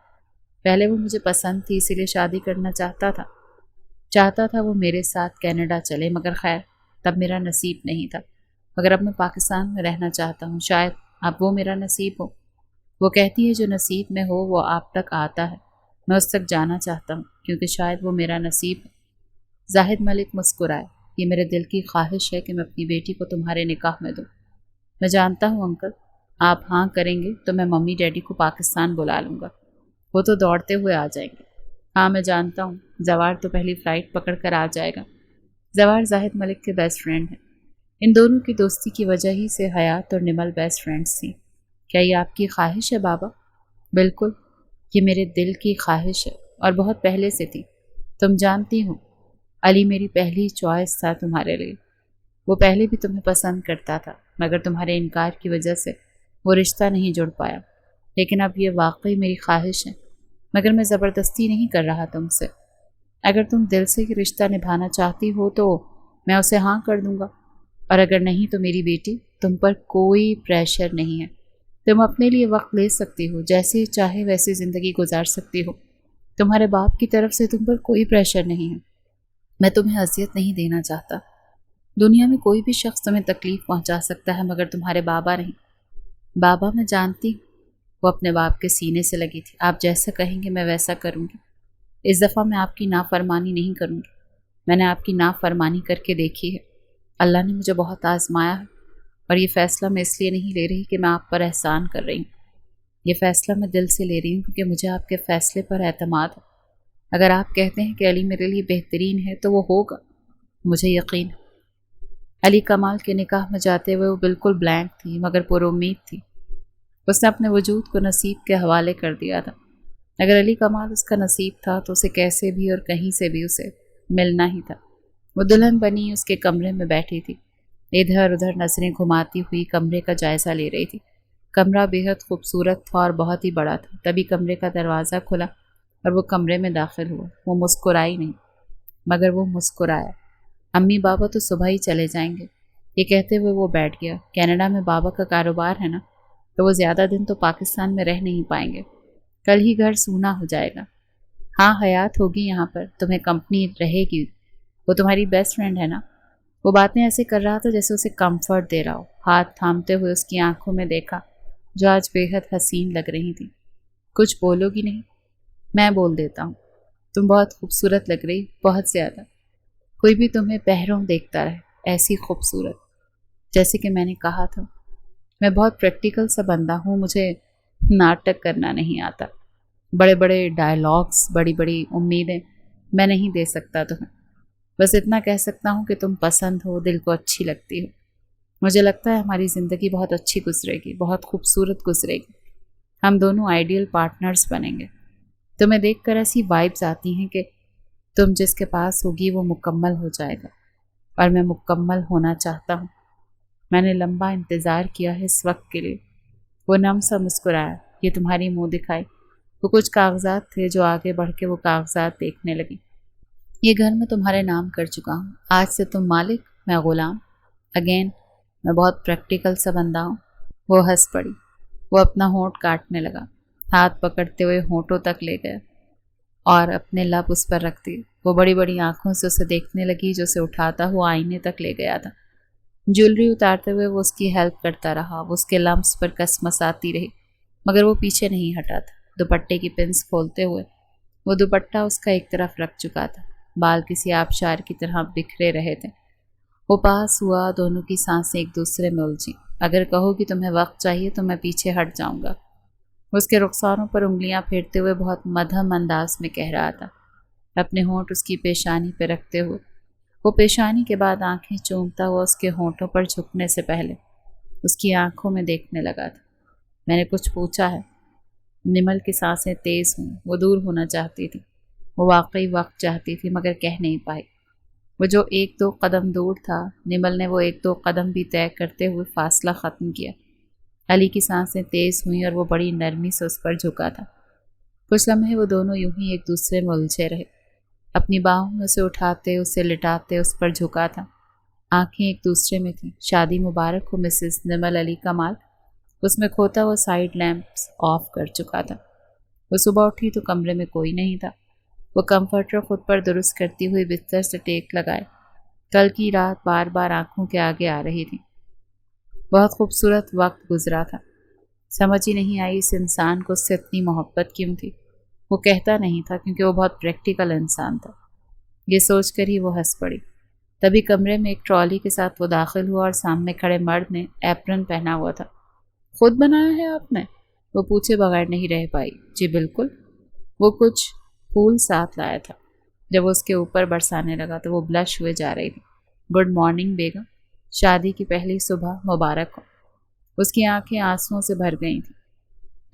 पहले वो मुझे पसंद थी, इसीलिए शादी करना चाहता था वो मेरे साथ कनाडा चले, मगर खैर तब मेरा नसीब नहीं था। मगर अब मैं पाकिस्तान में रहना चाहता हूँ, शायद अब वो मेरा नसीब हो। वो कहती है जो नसीब में हो वो आप तक आता है। मैं उस तक जाना चाहता हूँ, क्योंकि शायद वो मेरा नसीब है। जाहिद मलिक मुस्कुराए। ये मेरे दिल की ख्वाहिश है कि मैं अपनी बेटी को तुम्हारे निकाह में दूँ। मैं जानता हूँ अंकल, आप हाँ करेंगे तो मैं मम्मी डैडी को पाकिस्तान बुला लूँगा। वो तो दौड़ते हुए आ जाएंगे। हाँ मैं जानता हूँ, जवार तो पहली फ़्लाइट पकड़ कर आ जाएगा। जवार जाहिद मलिक के बेस्ट फ्रेंड हैं। इन दोनों की दोस्ती की वजह ही से हयात और निमल बेस्ट फ्रेंड्स थी। क्या ये आपकी ख्वाहिश है बाबा? बिल्कुल, ये मेरे दिल की ख्वाहिश है, और बहुत पहले से थी। तुम जानती हो, अली मेरी पहली चॉइस था तुम्हारे लिए। वो पहले भी तुम्हें पसंद करता था, मगर तुम्हारे इनकार की वजह से वो रिश्ता नहीं जुड़ पाया। लेकिन अब ये वाकई मेरी ख्वाहिश है, मगर मैं ज़बरदस्ती नहीं कर रहा तुमसे। अगर तुम दिल से रिश्ता निभाना चाहती हो तो मैं उसे हाँ कर दूंगा, और अगर नहीं तो मेरी बेटी, तुम पर कोई प्रेशर नहीं है। तुम अपने लिए वक्त ले सकती हो, जैसे चाहे वैसे ज़िंदगी गुजार सकती हो। तुम्हारे बाप की तरफ से तुम पर कोई प्रेशर नहीं है। मैं तुम्हें अजियत नहीं देना चाहता। दुनिया में कोई भी शख्स तुम्हें तकलीफ़ पहुंचा सकता है, मगर तुम्हारे बाबा नहीं। बाबा मैं जानती हूँ, वो अपने बाप के सीने से लगी थी। आप जैसा कहेंगे मैं वैसा करूँगी। इस दफ़ा मैं आपकी नाफरमानी नहीं करूँगी। मैंने आपकी नाफरमानी करके देखी है। अल्लाह ने मुझे बहुत आजमाया है, और ये फ़ैसला मैं इसलिए नहीं ले रही कि मैं आप पर एहसान कर रही हूँ। ये फ़ैसला मैं दिल से ले रही हूँ क्योंकि मुझे आपके फ़ैसले पर एतमाद है। अगर आप कहते हैं कि अली मेरे लिए बेहतरीन है तो वो होगा, मुझे यकीन है। अली कमाल के निकाह में जाते हुए वो बिल्कुल ब्लैंक थी, मगर पुरुम्मीद थी। उसने अपने वजूद को नसीब के हवाले कर दिया था। अगर अली कमाल उसका नसीब था तो उसे कैसे भी और कहीं से भी उसे मिलना ही था। वो दुल्हन बनी उसके कमरे में बैठी थी, इधर उधर नजरें घुमाती हुई कमरे का जायजा ले रही थी। कमरा बेहद खूबसूरत था और बहुत ही बड़ा था। तभी कमरे का दरवाज़ा खुला और वो कमरे में दाखिल हुआ। वो मुस्कुराई नहीं, मगर वो मुस्कुराया। अम्मी बाबा तो सुबह ही चले जाएंगे, ये कहते हुए वो बैठ गया। कनाडा में बाबा का कारोबार है ना, तो वो ज़्यादा दिन तो पाकिस्तान में रह नहीं पाएंगे। कल ही घर सूना हो जाएगा। हाँ, हयात होगी यहाँ पर, तुम्हें कंपनी रहेगी। वो तुम्हारी बेस्ट फ्रेंड है ना। वो बातें ऐसे कर रहा था जैसे उसे कंफर्ट दे रहा हो। हाथ थामते हुए उसकी आंखों में देखा, जो आज बेहद हसीन लग रही थी। कुछ बोलोगी नहीं? मैं बोल देता हूँ, तुम बहुत खूबसूरत लग रही, बहुत ज़्यादा। कोई भी तुम्हें पहरों देखता रहे, ऐसी खूबसूरत। जैसे कि मैंने कहा था, मैं बहुत प्रैक्टिकल सा बंदा हूँ, मुझे नाटक करना नहीं आता। बड़े बड़े डायलॉग्स, बड़ी बड़ी उम्मीदें मैं नहीं दे सकता तुम्हें। बस इतना कह सकता हूँ कि तुम पसंद हो, दिल को अच्छी लगती हो। मुझे लगता है हमारी ज़िंदगी बहुत अच्छी गुजरेगी, बहुत खूबसूरत गुजरेगी। हम दोनों आइडियल पार्टनर्स बनेंगे। तुम्हें देखकर ऐसी वाइब्स आती हैं कि तुम जिसके पास होगी वो मुकम्मल हो जाएगा, और मैं मुकम्मल होना चाहता हूँ। मैंने लंबा इंतज़ार किया है इस वक्त के लिए। वो नम सा मुस्कुराया। ये तुम्हारी मुँह दिखाई। वो कुछ कागजात थे, जो आगे बढ़ के वो कागजात देखने लगी। ये घर मैं तुम्हारे नाम कर चुका हूँ। आज से तुम मालिक, मैं ग़ुलाम। अगेन, मैं बहुत प्रैक्टिकल सा बंदा हूँ। वो हंस पड़ी। वो अपना होंठ काटने लगा, हाथ पकड़ते हुए होंठों तक ले गया और अपने लब उस पर रख दिए। वो बड़ी बड़ी आंखों से उसे देखने लगी, जो उसे उठाता हुआ आईने तक ले गया था। ज्वेलरी उतारते हुए वो उसकी हेल्प करता रहा। वो उसके लम्स पर कसमसाती रही, मगर वो पीछे नहीं हटा था। दुपट्टे की पिन्स खोलते हुए वो दुपट्टा उसका एक तरफ रख चुका था। बाल किसी आबशार की तरह बिखरे रहे थे। वो पास हुआ, दोनों की सांसें एक दूसरे में उलझी। अगर कहो कि तुम्हें वक्त चाहिए तो मैं पीछे हट जाऊंगा। उसके रुखसारों पर उंगलियां फेरते हुए बहुत मध्यम अंदाज में कह रहा था, अपने होंठ उसकी पेशानी पर रखते हुए। वो पेशानी के बाद आंखें चूमता हुआ उसके होंठों पर झुकने से पहले उसकी आंखों में देखने लगा था। मैंने कुछ पूछा है? निमल की सांसें तेज हुई। वो दूर होना चाहती थी। वो वाकई वक्त चाहती थी, मगर कह नहीं पाई। वो जो एक दो कदम दूर था, निमल ने वो एक दो कदम भी तय करते हुए फासला ख़त्म किया। अली की सांसें तेज हुई और वो बड़ी नरमी से उस पर झुका था। कुछ लम्हे वो दोनों यूं ही एक दूसरे में उलझे रहे। अपनी बाहों में उसे उठाते, उसे लिटाते उस पर झुका था। आंखें एक दूसरे में थीं। शादी मुबारक हो मिसेस निमल अली कमाल। उसमें खोता वो साइड लैंप्स ऑफ कर चुका था। वो सुबह उठी तो कमरे में कोई नहीं था। वो कंफर्टर खुद पर दुरुस्त करती हुई बिस्तर से टेक लगाए। कल की रात बार बार आंखों के आगे आ रही थी। बहुत खूबसूरत वक्त गुजरा था। समझ ही नहीं आई इस इंसान को उससे इतनी मोहब्बत क्यों थी। वो कहता नहीं था, क्योंकि वो बहुत प्रैक्टिकल इंसान था। ये सोचकर ही वो हंस पड़ी। तभी कमरे में एक ट्रॉली के साथ वो दाखिल हुआ और सामने खड़े मर्द ने एप्रन पहना हुआ था। खुद बनाया है आपने? वो पूछे बगैर नहीं रह पाई। जी बिल्कुल। वो कुछ फूल साथ लाया था। जब वो उसके ऊपर बरसाने लगा तो वो ब्लश हुए जा रही थी। गुड मॉर्निंग बेगम, शादी की पहली सुबह मुबारक हो। उसकी आंखें आंसुओं से भर गई थी।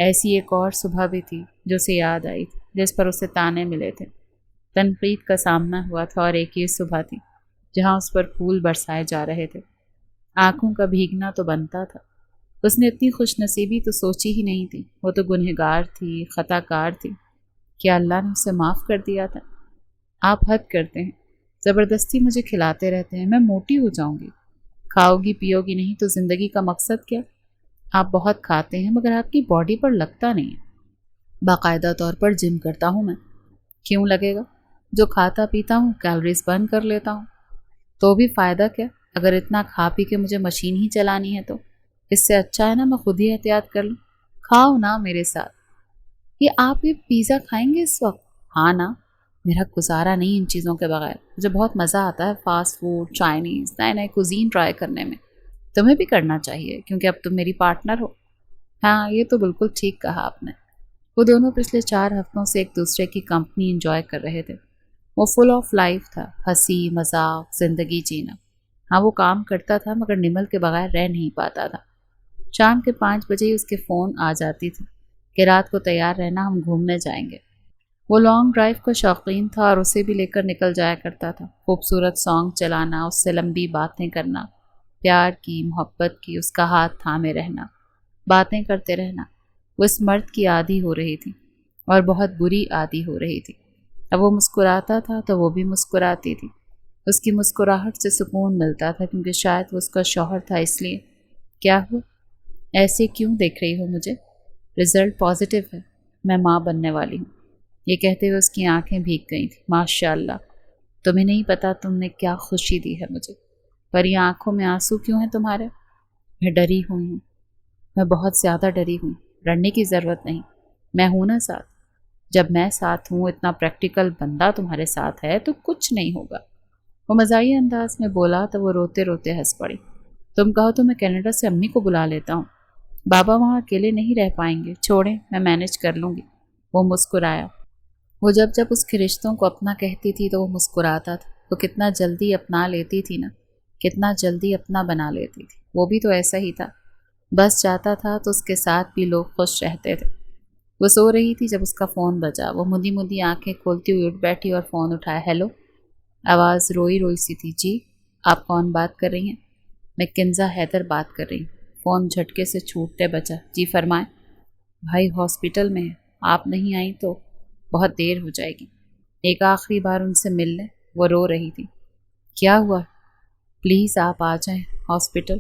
ऐसी एक और सुबह भी थी जो उसे याद आई थी, जिस पर उसे ताने मिले थे, तनकीद का सामना हुआ था, और एक ये सुबह थी जहां उस पर फूल बरसाए जा रहे थे। आंखों का भीगना तो बनता था। उसने इतनी खुशनसीबी तो सोची ही नहीं थी। वो तो गुनहगार थी, खताकार थी। क्या अल्लाह ने उसे माफ़ कर दिया था? आप हद करते हैं, ज़बरदस्ती मुझे खिलाते रहते हैं, मैं मोटी हो जाऊंगी। खाओगी पियोगी नहीं तो ज़िंदगी का मकसद क्या? आप बहुत खाते हैं, मगर आपकी बॉडी पर लगता नहीं है। बाकायदा तौर पर जिम करता हूँ मैं। क्यों लगेगा? जो खाता पीता हूँ कैलोरीज बर्न कर लेता हूँ। तो भी फ़ायदा क्या, अगर इतना खा पी के मुझे मशीन ही चलानी है तो? इससे अच्छा है ना मैं खुद ही एहतियात कर लूँ। खाओ ना मेरे साथ। आप ये पिज़्ज़ा खाएंगे इस वक्त? हाँ ना, मेरा गुजारा नहीं इन चीज़ों के बगैर। मुझे बहुत मज़ा आता है फास्ट फूड, चाइनीज़, नए नए कुजीन ट्राई करने में। तुम्हें भी करना चाहिए, क्योंकि अब तुम मेरी पार्टनर हो। हाँ, ये तो बिल्कुल ठीक कहा आपने। वो दोनों पिछले 4 हफ्तों से एक दूसरे की कंपनी एंजॉय कर रहे थे। वो फुल ऑफ लाइफ था, हंसी मजाक, जिंदगी जीना। हाँ, वो काम करता था, मगर निमल के बगैर रह नहीं पाता था। शाम के 5 बजे ही उसके फ़ोन आ जाती थी कि रात को तैयार रहना, हम घूमने जाएंगे। وہ لانگ ڈرائیو کا شوقین تھا اور اسے بھی لے کر نکل جایا کرتا تھا۔ خوبصورت سانگ چلانا، اس سے لمبی باتیں کرنا، پیار کی، محبت کی، اس کا ہاتھ تھامے رہنا، باتیں کرتے رہنا۔ وہ اس مرد کی عادی ہو رہی تھی اور بہت بری عادی ہو رہی تھی۔ اب وہ مسکراتا تھا تو وہ بھی مسکراتی تھی۔ اس کی مسکراہٹ سے سکون ملتا تھا کیونکہ شاید وہ اس کا شوہر تھا، اس لیے۔ کیا ہوا؟ ایسے کیوں دیکھ رہی ہو مجھے؟ رزلٹ پازیٹیو ہے، میں ماں بننے والی ہوں۔ یہ کہتے ہوئے اس کی آنکھیں بھیگ گئی تھیں۔ ماشاء اللہ، تمہیں نہیں پتا تم نے کیا خوشی دی ہے مجھے۔ پر یہ آنکھوں میں آنسو کیوں ہیں تمہارے؟ میں ڈری ہوئی ہوں، میں بہت زیادہ ڈری ہوں۔ ڈرنے کی ضرورت نہیں، میں ہوں نا ساتھ۔ جب میں ساتھ ہوں، اتنا پریکٹیکل بندہ تمہارے ساتھ ہے تو کچھ نہیں ہوگا۔ وہ مزاحیہ انداز میں بولا تو وہ روتے روتے ہنس پڑی۔ تم کہو تو میں کینیڈا سے امی کو بلا لیتا ہوں، بابا وہاں اکیلے نہیں رہ پائیں گے، چھوڑیں میں مینیج کر لوں گی۔ وہ مسکرایا۔ وہ جب اس کے رشتوں کو اپنا کہتی تھی تو وہ مسکراتا تھا۔ وہ کتنا جلدی اپنا لیتی تھی نا، کتنا جلدی اپنا بنا لیتی تھی۔ وہ بھی تو ایسا ہی تھا، بس جاتا تھا تو اس کے ساتھ بھی لوگ خوش رہتے تھے۔ وہ سو رہی تھی جب اس کا فون بجا۔ وہ مدی مدی آنکھیں کھولتی ہوئی اٹھ بیٹھی اور فون اٹھایا۔ ہیلو، آواز روئی روئی سی تھی۔ جی، آپ کون بات کر رہی ہیں؟ میں کنزا حیدر بات کر رہی ہوں۔ فون جھٹکے سے چھوٹتے بچا۔ جی فرمائیں۔ بھائی ہاسپٹل میں ہے، آپ نہیں آئیں تو بہت دیر ہو جائے گی، ایک آخری بار ان سے مل لیں۔ وہ رو رہی تھی۔ کیا ہوا؟ پلیز آپ آ جائیں ہاسپٹل۔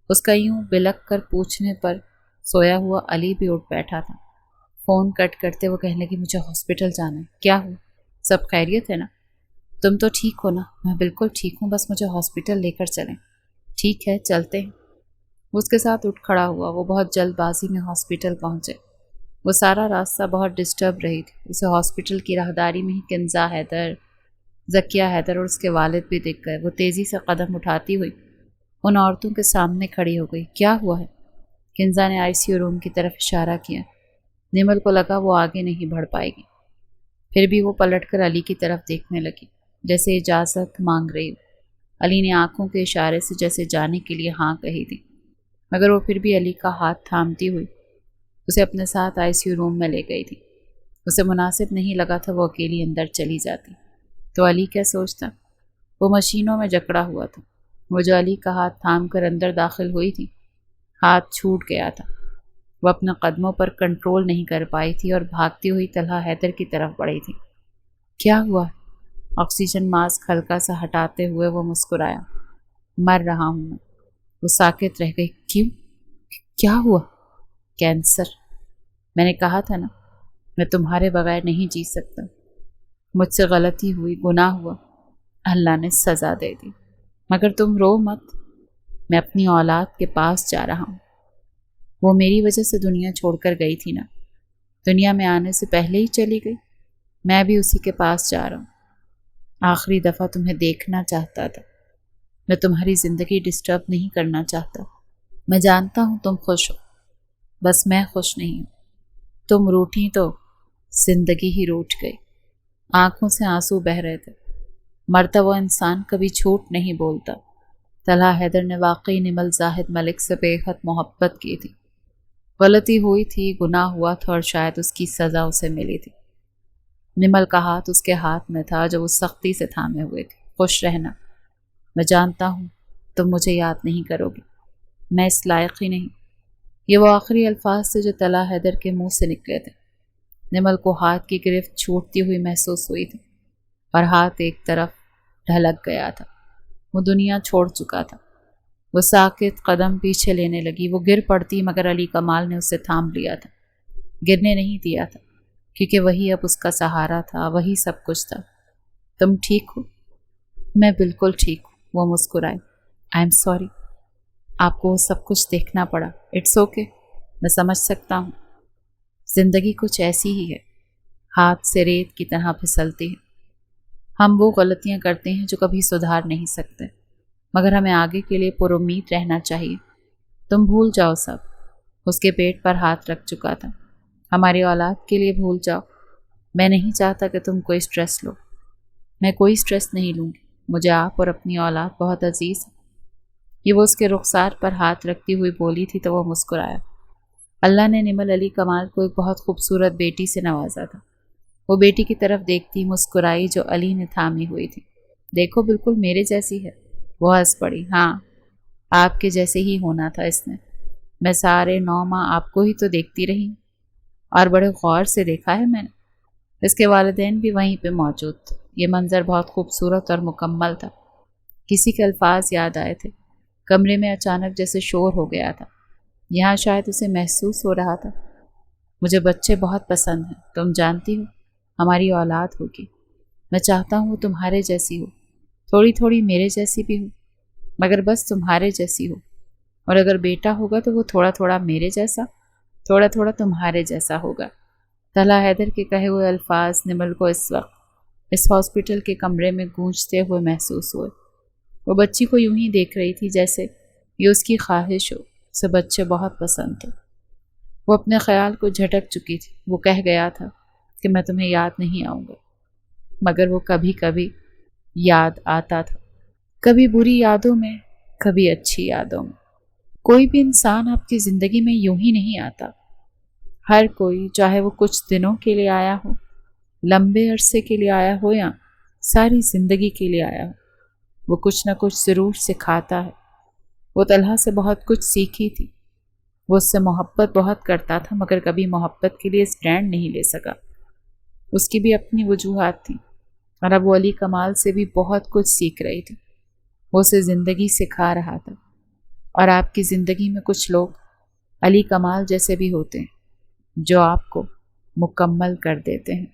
اس کا یوں بلک کر پوچھنے پر سویا ہوا علی بھی اٹھ بیٹھا تھا۔ فون کٹ کرتے وہ کہنے لگی مجھے ہاسپٹل جانا ہے۔ کیا ہوا؟ سب خیریت ہے نا؟ تم تو ٹھیک ہو نا؟ میں بالکل ٹھیک ہوں، بس مجھے ہاسپٹل لے کر چلیں۔ ٹھیک ہے چلتے ہیں۔ وہ اس کے ساتھ اٹھ کھڑا ہوا۔ وہ بہت جلد بازی میں ہاسپٹل پہنچے۔ وہ سارا راستہ بہت ڈسٹرب رہی تھی۔ اسے ہاسپٹل کی راہداری میں ہی کنزا حیدر، ذکیہ حیدر اور اس کے والد بھی دکھ گئے۔ وہ تیزی سے قدم اٹھاتی ہوئی ان عورتوں کے سامنے کھڑی ہو گئی۔ کیا ہوا ہے؟ کنزا نے آئی سی یو روم کی طرف اشارہ کیا۔ نمل کو لگا وہ آگے نہیں بڑھ پائے گی، پھر بھی وہ پلٹ کر علی کی طرف دیکھنے لگی جیسے اجازت مانگ رہی ہو۔ علی نے آنکھوں کے اشارے سے جیسے جانے کے لیے ہاں کہی تھی، مگر وہ پھر بھی علی کا ہاتھ تھامتی ہوئی اسے اپنے ساتھ آئی سی یو روم میں لے گئی تھی۔ اسے مناسب نہیں لگا تھا وہ اکیلی اندر چلی جاتی تو علی کیا سوچتا؟ وہ مشینوں میں جکڑا ہوا تھا۔ وہ جو علی کا ہاتھ تھام کر اندر داخل ہوئی تھی، ہاتھ چھوٹ گیا تھا۔ وہ اپنے قدموں پر کنٹرول نہیں کر پائی تھی اور بھاگتی ہوئی طلحہ حیدر کی طرف بڑھی تھی۔ کیا ہوا؟ آکسیجن ماسک ہلکا سا ہٹاتے ہوئے وہ مسکرایا۔ مر رہا ہوں میں۔ وہ ساکت رہ گئی۔ کیوں؟ کیا ہوا؟ کینسر۔ میں نے کہا تھا نا، میں تمہارے بغیر نہیں جی سکتا۔ مجھ سے غلطی ہوئی، گناہ ہوا، اللہ نے سزا دے دی، مگر تم رو مت، میں اپنی اولاد کے پاس جا رہا ہوں۔ وہ میری وجہ سے دنیا چھوڑ کر گئی تھی نا، دنیا میں آنے سے پہلے ہی چلی گئی، میں بھی اسی کے پاس جا رہا ہوں۔ آخری دفعہ تمہیں دیکھنا چاہتا تھا، میں تمہاری زندگی ڈسٹرب نہیں کرنا چاہتا۔ میں جانتا ہوں تم خوش ہو، بس میں خوش نہیں ہوں۔ تم روٹھی تو زندگی ہی روٹ گئی۔ آنکھوں سے آنسو بہ رہے تھے۔ مرتا وہ انسان کبھی جھوٹ نہیں بولتا۔ طلحہ حیدر نے واقعی نمل زاہد ملک سے بے حد محبت کی تھی۔ غلطی ہوئی تھی، گناہ ہوا تھا اور شاید اس کی سزا اسے ملی تھی۔ نمل کا ہاتھ اس کے ہاتھ میں تھا جو وہ سختی سے تھامے ہوئے تھے۔ خوش رہنا، میں جانتا ہوں تم مجھے یاد نہیں کرو گی، میں اس لائق ہی نہیں۔ یہ وہ آخری الفاظ تھے جو طلحہ حیدر کے منہ سے نکلے تھے۔ نمل کو ہاتھ کی گرفت چھوٹتی ہوئی محسوس ہوئی تھی اور ہاتھ ایک طرف ڈھلک گیا تھا۔ وہ دنیا چھوڑ چکا تھا۔ وہ ساکت قدم پیچھے لینے لگی۔ وہ گر پڑتی مگر علی کمال نے اسے تھام لیا تھا، گرنے نہیں دیا تھا، کیونکہ وہی اب اس کا سہارا تھا، وہی سب کچھ تھا۔ تم ٹھیک ہو؟ میں بالکل ٹھیک ہوں۔ وہ مسکرائے۔ آئی ایم سوری، آپ کو وہ سب کچھ دیکھنا پڑا۔ اٹس اوکے، میں سمجھ سکتا ہوں، زندگی کچھ ایسی ہی ہے، ہاتھ سے ریت کی طرح پھسلتی ہے۔ ہم وہ غلطیاں کرتے ہیں جو کبھی سدھار نہیں سکتے، مگر ہمیں آگے کے لیے پر امید رہنا چاہیے۔ تم بھول جاؤ سب۔ اس کے پیٹ پر ہاتھ رکھ چکا تھا۔ ہماری اولاد کے لیے بھول جاؤ۔ میں نہیں چاہتا کہ تم کوئی سٹریس لو۔ میں کوئی سٹریس نہیں لوں گی، مجھے آپ اور اپنی اولاد بہت عزیز ہے۔ یہ وہ اس کے رخسار پر ہاتھ رکھتی ہوئی بولی تھی تو وہ مسکرایا۔ اللہ نے نمل علی کمال کو ایک بہت خوبصورت بیٹی سے نوازا تھا۔ وہ بیٹی کی طرف دیکھتی مسکرائی جو علی نے تھامی ہوئی تھی۔ دیکھو بالکل میرے جیسی ہے۔ وہ ہنس پڑی۔ ہاں آپ کے جیسے ہی ہونا تھا اس نے۔ میں سارے 9 ماہ آپ کو ہی تو دیکھتی رہی اور بڑے غور سے دیکھا ہے میں نے۔ اس کے والدین بھی وہیں پہ موجود تھے۔ یہ منظر بہت خوبصورت اور مکمل تھا۔ کسی کے الفاظ یاد آئے تھے۔ کمرے میں اچانک جیسے شور ہو گیا تھا۔ یہاں شاید اسے محسوس ہو رہا تھا مجھے بچے بہت پسند ہیں، تم جانتی ہو ہماری اولاد ہوگی۔ میں چاہتا ہوں وہ تمہارے جیسی ہو، تھوڑی تھوڑی میرے جیسی بھی ہو، مگر بس تمہارے جیسی ہو، اور اگر بیٹا ہوگا تو وہ تھوڑا تھوڑا میرے جیسا، تھوڑا تھوڑا تمہارے جیسا ہوگا۔ طلحہ حیدر کے کہے ہوئے الفاظ نمل کو اس وقت اس ہاسپٹل کے کمرے میں گونجتے ہوئے محسوس ہوئے۔ وہ بچی کو یوں ہی دیکھ رہی تھی جیسے یہ اس کی خواہش ہو، اسے بچے بہت پسند تھے۔ وہ اپنے خیال کو جھٹک چکی تھی۔ وہ کہہ گیا تھا کہ میں تمہیں یاد نہیں آؤں گا، مگر وہ کبھی کبھی یاد آتا تھا، کبھی بری یادوں میں، کبھی اچھی یادوں میں۔ کوئی بھی انسان آپ کی زندگی میں یوں ہی نہیں آتا۔ ہر کوئی، چاہے وہ کچھ دنوں کے لیے آیا ہو، لمبے عرصے کے لیے آیا ہو یا ساری زندگی کے لیے آیا ہو، وہ کچھ نہ کچھ ضرور سکھاتا ہے۔ وہ طلحہ سے بہت کچھ سیکھی تھی۔ وہ اس سے محبت بہت کرتا تھا مگر کبھی محبت کے لیے سٹینڈ نہیں لے سکا۔ اس کی بھی اپنی وجوہات تھیں، اور اب وہ علی کمال سے بھی بہت کچھ سیکھ رہی تھی۔ وہ اسے زندگی سکھا رہا تھا، اور آپ کی زندگی میں کچھ لوگ علی کمال جیسے بھی ہوتے ہیں جو آپ کو مکمل کر دیتے ہیں۔